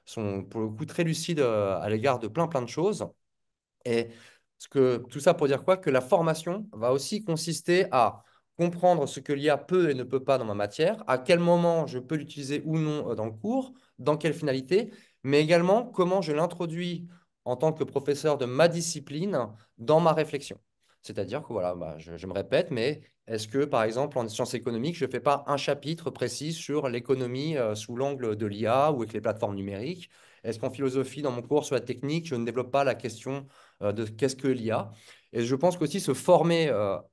sont pour le coup très lucides à l'égard de plein plein de choses. Et tout ça pour dire quoi? Que la formation va aussi consister à comprendre ce que l'IA peut et ne peut pas dans ma matière, à quel moment je peux l'utiliser ou non dans le cours, dans quelle finalité, mais également comment je l'introduis en tant que professeur de ma discipline dans ma réflexion. C'est-à-dire que voilà, bah, je me répète, mais est-ce que par exemple en sciences économiques, je ne fais pas un chapitre précis sur l'économie sous l'angle de l'IA ou avec les plateformes numériques? Est-ce qu'en philosophie, dans mon cours sur la technique, je ne développe pas la question de qu'est-ce que l'IA. Et je pense qu'aussi se former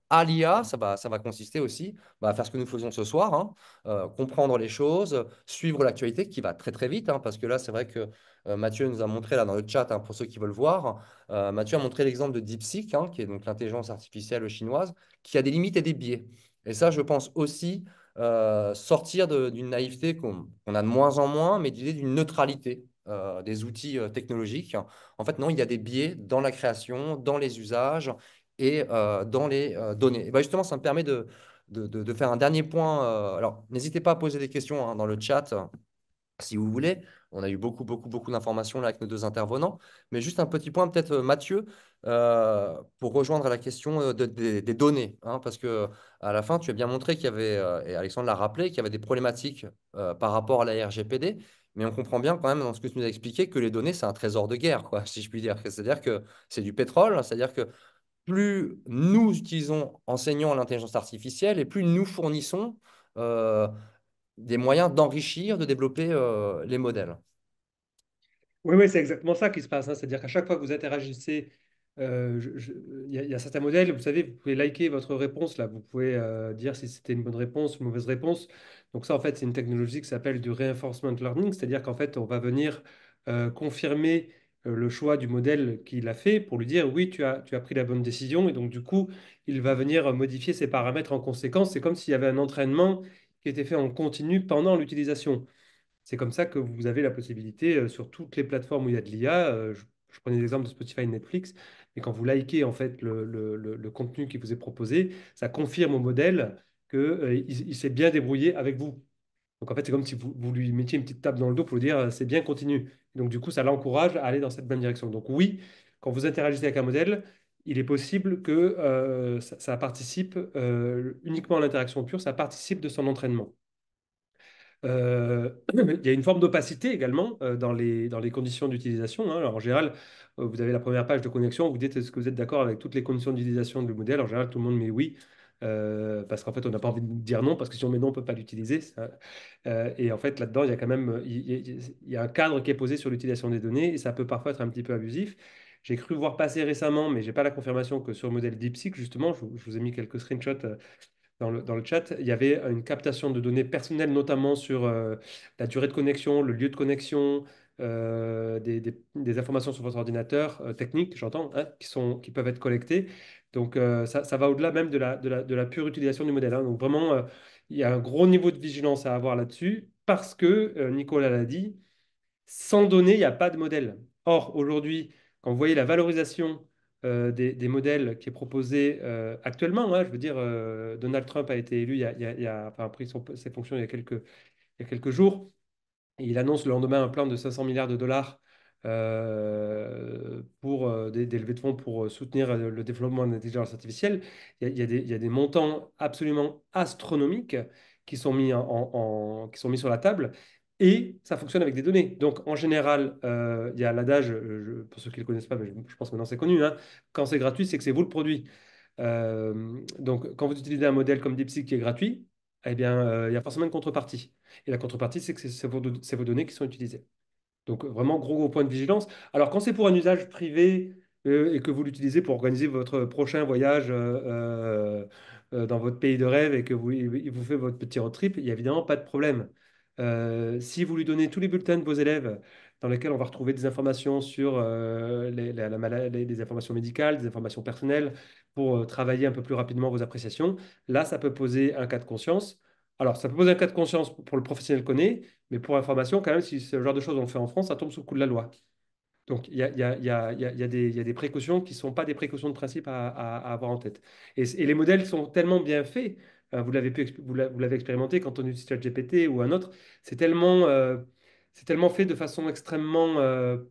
à l'IA, ça va consister aussi bah, à faire ce que nous faisons ce soir, hein, comprendre les choses, suivre l'actualité qui va très très vite, hein, parce que là, c'est vrai que Mathieu nous a montré là dans le chat, hein, pour ceux qui veulent voir, Mathieu a montré l'exemple de DeepSeek, hein, qui est donc l'intelligence artificielle chinoise, qui a des limites et des biais. Et ça, je pense aussi sortir d'une naïveté qu'on a de moins en moins, mais d'idée d'une neutralité des outils technologiques. En fait, non, il y a des biais dans la création, dans les usages et dans les données. Et ben justement, ça me permet de faire un dernier point. Alors, n'hésitez pas à poser des questions hein, dans le chat si vous voulez. On a eu beaucoup, beaucoup, beaucoup d'informations là avec nos deux intervenants. Mais juste un petit point, peut-être, Mathieu, pour rejoindre la question des données. Hein, parce que à la fin, tu as bien montré qu'il y avait, et Alexandre l'a rappelé, qu'il y avait des problématiques par rapport à la RGPD. Mais on comprend bien quand même dans ce que tu nous as expliqué que les données, c'est un trésor de guerre, quoi, si je puis dire. C'est-à-dire que c'est du pétrole, c'est-à-dire que plus nous utilisons, enseignons l'intelligence artificielle, et plus nous fournissons euh, des moyens d'enrichir, de développer les modèles. Oui, oui, c'est exactement ça qui se passe, hein. C'est-à-dire qu'à chaque fois que vous interagissez, il y a certains modèles, vous savez, vous pouvez liker votre réponse, là, vous pouvez dire si c'était une bonne réponse, une mauvaise réponse. Donc ça, en fait, c'est une technologie qui s'appelle du reinforcement learning, c'est-à-dire qu'en fait, on va venir confirmer le choix du modèle qu'il a fait pour lui dire, oui, tu as pris la bonne décision, et donc du coup, il va venir modifier ses paramètres en conséquence. C'est comme s'il y avait un entraînement qui était fait en continu pendant l'utilisation. C'est comme ça que vous avez la possibilité sur toutes les plateformes où il y a de l'IA. Je prenais l'exemple de Spotify et Netflix, mais quand vous likez en fait le contenu qui vous est proposé, ça confirme au modèle que, il s'est bien débrouillé avec vous. Donc en fait, c'est comme si vous lui mettiez une petite tape dans le dos pour lui dire c'est bien, continue. Donc du coup, ça l'encourage à aller dans cette même direction. Donc oui, quand vous interagissez avec un modèle, il est possible que ça participe uniquement à l'interaction pure, ça participe de son entraînement. Il y a une forme d'opacité également dans les conditions d'utilisation, hein. Alors, en général, vous avez la première page de connexion, vous dites est-ce que vous êtes d'accord avec toutes les conditions d'utilisation du modèle. En général, tout le monde met oui, parce qu'en fait, on n'a pas envie de dire non, parce que si on met non, on ne peut pas l'utiliser. Et en fait, là-dedans, il y a quand même il y a un cadre qui est posé sur l'utilisation des données, et ça peut parfois être un petit peu abusif. J'ai cru voir passer récemment, mais je n'ai pas la confirmation que sur le modèle DeepSeek, justement, je vous ai mis quelques screenshots dans le chat, il y avait une captation de données personnelles, notamment sur la durée de connexion, le lieu de connexion, des informations sur votre ordinateur technique, j'entends, hein, qui peuvent être collectées. Donc, ça va au-delà même de la pure utilisation du modèle, hein. Donc, vraiment, il y a un gros niveau de vigilance à avoir là-dessus parce que, Nicolas l'a dit, sans données, il n'y a pas de modèle. Or, aujourd'hui, quand vous voyez la valorisation des modèles qui est proposée actuellement, hein, je veux dire, Donald Trump a été élu, enfin, a pris ses fonctions il y a quelques jours. Et il annonce le lendemain un plan de 500 milliards de dollars pour des levées de fonds pour soutenir le développement de l'intelligence artificielle. Il y a des montants absolument astronomiques qui sont qui sont mis sur la table et ça fonctionne avec des données. Donc, en général, il y a l'adage, pour ceux qui ne le connaissent pas, mais je pense que maintenant c'est connu, hein, quand c'est gratuit, c'est que c'est vous le produit. Donc, quand vous utilisez un modèle comme DeepSeek qui est gratuit, eh bien, il y a forcément une contrepartie. Et la contrepartie, c'est que c'est vos données qui sont utilisées. Donc, vraiment, gros point de vigilance. Alors, quand c'est pour un usage privé et que vous l'utilisez pour organiser votre prochain voyage dans votre pays de rêve et que il vous fait votre petit road trip, il n'y a évidemment pas de problème. Si vous lui donnez tous les bulletins de vos élèves dans lesquels on va retrouver des informations sur des informations médicales, des informations personnelles pour travailler un peu plus rapidement vos appréciations, là, ça peut poser un cas de conscience. Alors, ça peut poser un cas de conscience pour le professionnel connaît, mais pour information, quand même, si ce genre de choses on le fait en France, ça tombe sous le coup de la loi. Donc, il y a des précautions qui ne sont pas des précautions de principe à avoir en tête. Et les modèles sont tellement bien faits, vous l'avez expérimenté quand on utilise ChatGPT ou un autre, c'est c'est tellement fait de façon extrêmement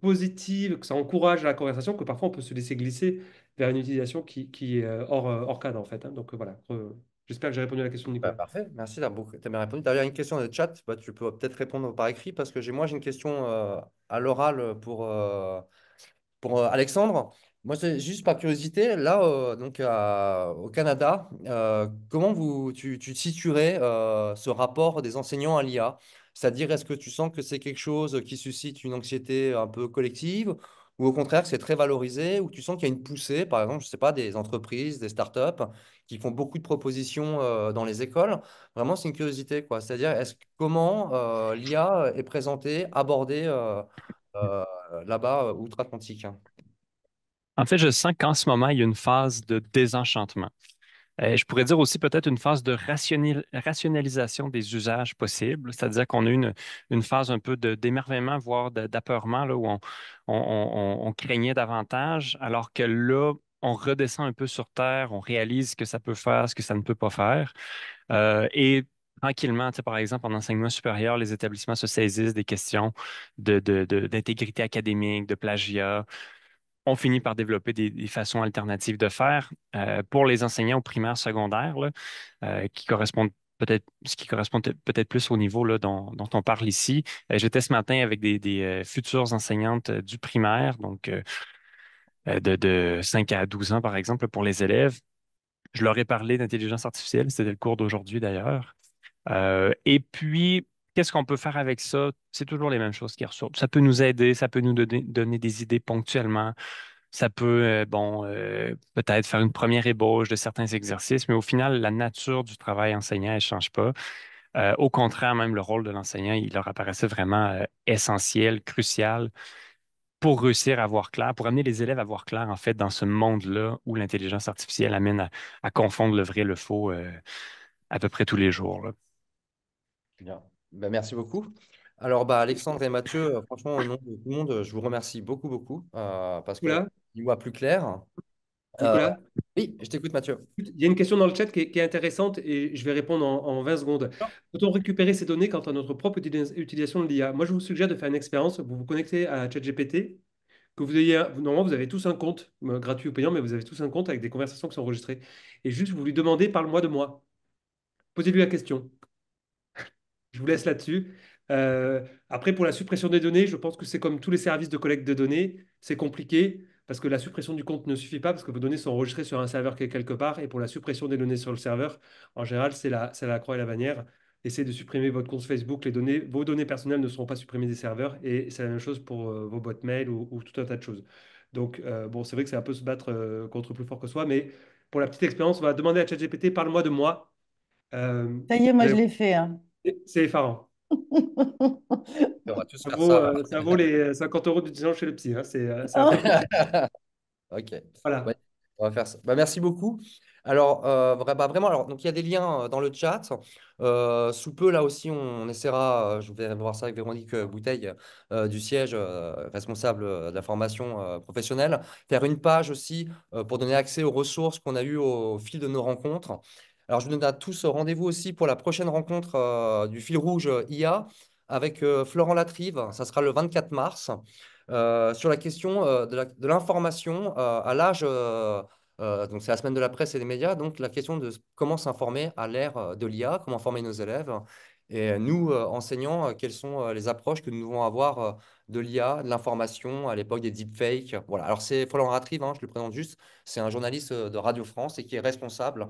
positive, que ça encourage la conversation, que parfois on peut se laisser glisser vers une utilisation qui est hors cadre, en fait, hein. Donc, voilà. J'espère que j'ai répondu à la question de Bah, Nicolas. parfait, merci d'avoir bien répondu. Tu avais une question de chat, bah, tu peux peut-être répondre par écrit parce que j'ai une question à l'oral pour Alexandre. Moi, c'est juste par curiosité, là, au Canada, comment tu situerais ce rapport des enseignants à l'IA? C'est-à-dire, est-ce que tu sens que c'est quelque chose qui suscite une anxiété un peu collective, ou au contraire, c'est très valorisé, ou tu sens qu'il y a une poussée, par exemple, je sais pas, des entreprises, des startups qui font beaucoup de propositions dans les écoles? Vraiment, c'est une curiosité, quoi. C'est-à-dire, comment l'IA est présentée, abordée euh, là-bas, outre-Atlantique? En fait, je sens qu'en ce moment, il y a une phase de désenchantement. Je pourrais dire aussi peut-être une phase de rationalisation des usages possibles, c'est-à-dire qu'on a une phase un peu d'émerveillement, voire d'apeurement, là, où on craignait davantage, alors que là, on redescend un peu sur Terre, on réalise ce que ça peut faire, ce que ça ne peut pas faire. Et tranquillement, tu sais, par exemple, en enseignement supérieur, les établissements se saisissent des questions d'intégrité académique, de plagiat. On finit par développer des façons alternatives de faire. Pour les enseignants au primaire, secondaire, là, qui correspondent peut-être, ce qui correspond peut-être plus au niveau là, dont on parle ici. J'étais ce matin avec des futures enseignantes du primaire, donc de 5 à 12 ans, par exemple, pour les élèves. Je leur ai parlé d'intelligence artificielle, c'était le cours d'aujourd'hui d'ailleurs. Et puis, qu'est-ce qu'on peut faire avec ça? C'est toujours les mêmes choses qui ressortent. Ça peut nous aider, ça peut nous donner des idées ponctuellement. Ça peut, peut-être faire une première ébauche de certains exercices, mais au final, la nature du travail enseignant, elle ne change pas. Au contraire, même le rôle de l'enseignant, il leur apparaissait vraiment essentiel, crucial pour réussir à voir clair, pour amener les élèves à voir clair, en fait, dans ce monde-là où l'intelligence artificielle amène à confondre le vrai et le faux à peu près tous les jours, là. Bien. Ben, merci beaucoup. Alors, bah, Alexandre et Mathieu, franchement, au nom de tout le monde, je vous remercie beaucoup, beaucoup, parce que Nicolas, y voit plus clair. Euh, Nicolas, oui, je t'écoute, Mathieu. il y a une question dans le chat qui est intéressante et je vais répondre en 20 secondes. Peut-on récupérer ces données quant à notre propre utilisation de l'IA? Moi, je vous suggère de faire une expérience. Vous vous connectez à ChatGPT, que vous ayez, normalement, vous avez tous un compte, gratuit ou payant, mais vous avez tous un compte avec des conversations qui sont enregistrées. Et juste, vous lui demandez, parle-moi de moi. Posez-lui la question. Je vous laisse là-dessus. Après, pour la suppression des données, je pense que c'est comme tous les services de collecte de données, c'est compliqué parce que la suppression du compte ne suffit pas parce que vos données sont enregistrées sur un serveur qui est quelque part. Et pour la suppression des données sur le serveur, en général, c'est la croix et la bannière. Essayez de supprimer votre compte Facebook. Les données, vos données personnelles ne seront pas supprimées des serveurs. Et c'est la même chose pour vos boîtes mail ou tout un tas de choses. Donc, bon, c'est vrai que c'est un peu se battre contre plus fort que soi. Mais pour la petite expérience, on va demander à ChatGPT, parle-moi de moi. Euh, Ça y est, moi vous je allez- l'ai fait, hein. c'est effarant. On va tous faire ça. Ça vaut les 50 euros d'utilisation chez le psy, hein. C'est un peu plus. Ok. Ouais, Voilà. on va faire ça. Bah, merci beaucoup. Alors, bah, vraiment, alors, donc, il y a des liens dans le chat. Sous peu, là aussi, on essaiera, je vais voir ça avec Véronique Bouteille du siège responsable de la formation professionnelle, faire une page aussi pour donner accès aux ressources qu'on a eues au fil de nos rencontres. Alors, je vous donne à tous rendez-vous aussi pour la prochaine rencontre du fil rouge IA avec Florent Latrive. Ça sera le 24 mars. Sur la question de l'information à l'âge, donc c'est la semaine de la presse et des médias, donc la question de comment s'informer à l'ère de l'IA, comment former nos élèves, et nous, enseignants, quelles sont les approches que nous devons avoir de l'IA, de l'information à l'époque des deepfakes. Voilà, alors c'est Florent Ratrive, hein, je le présente juste, c'est un journaliste de Radio France et qui est responsable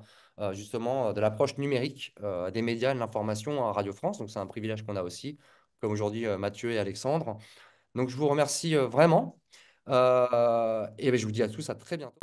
justement de l'approche numérique des médias et de l'information à Radio France, donc c'est un privilège qu'on a aussi, comme aujourd'hui Mathieu et Alexandre. Donc, je vous remercie vraiment. Et ben, je vous dis à tous à très bientôt.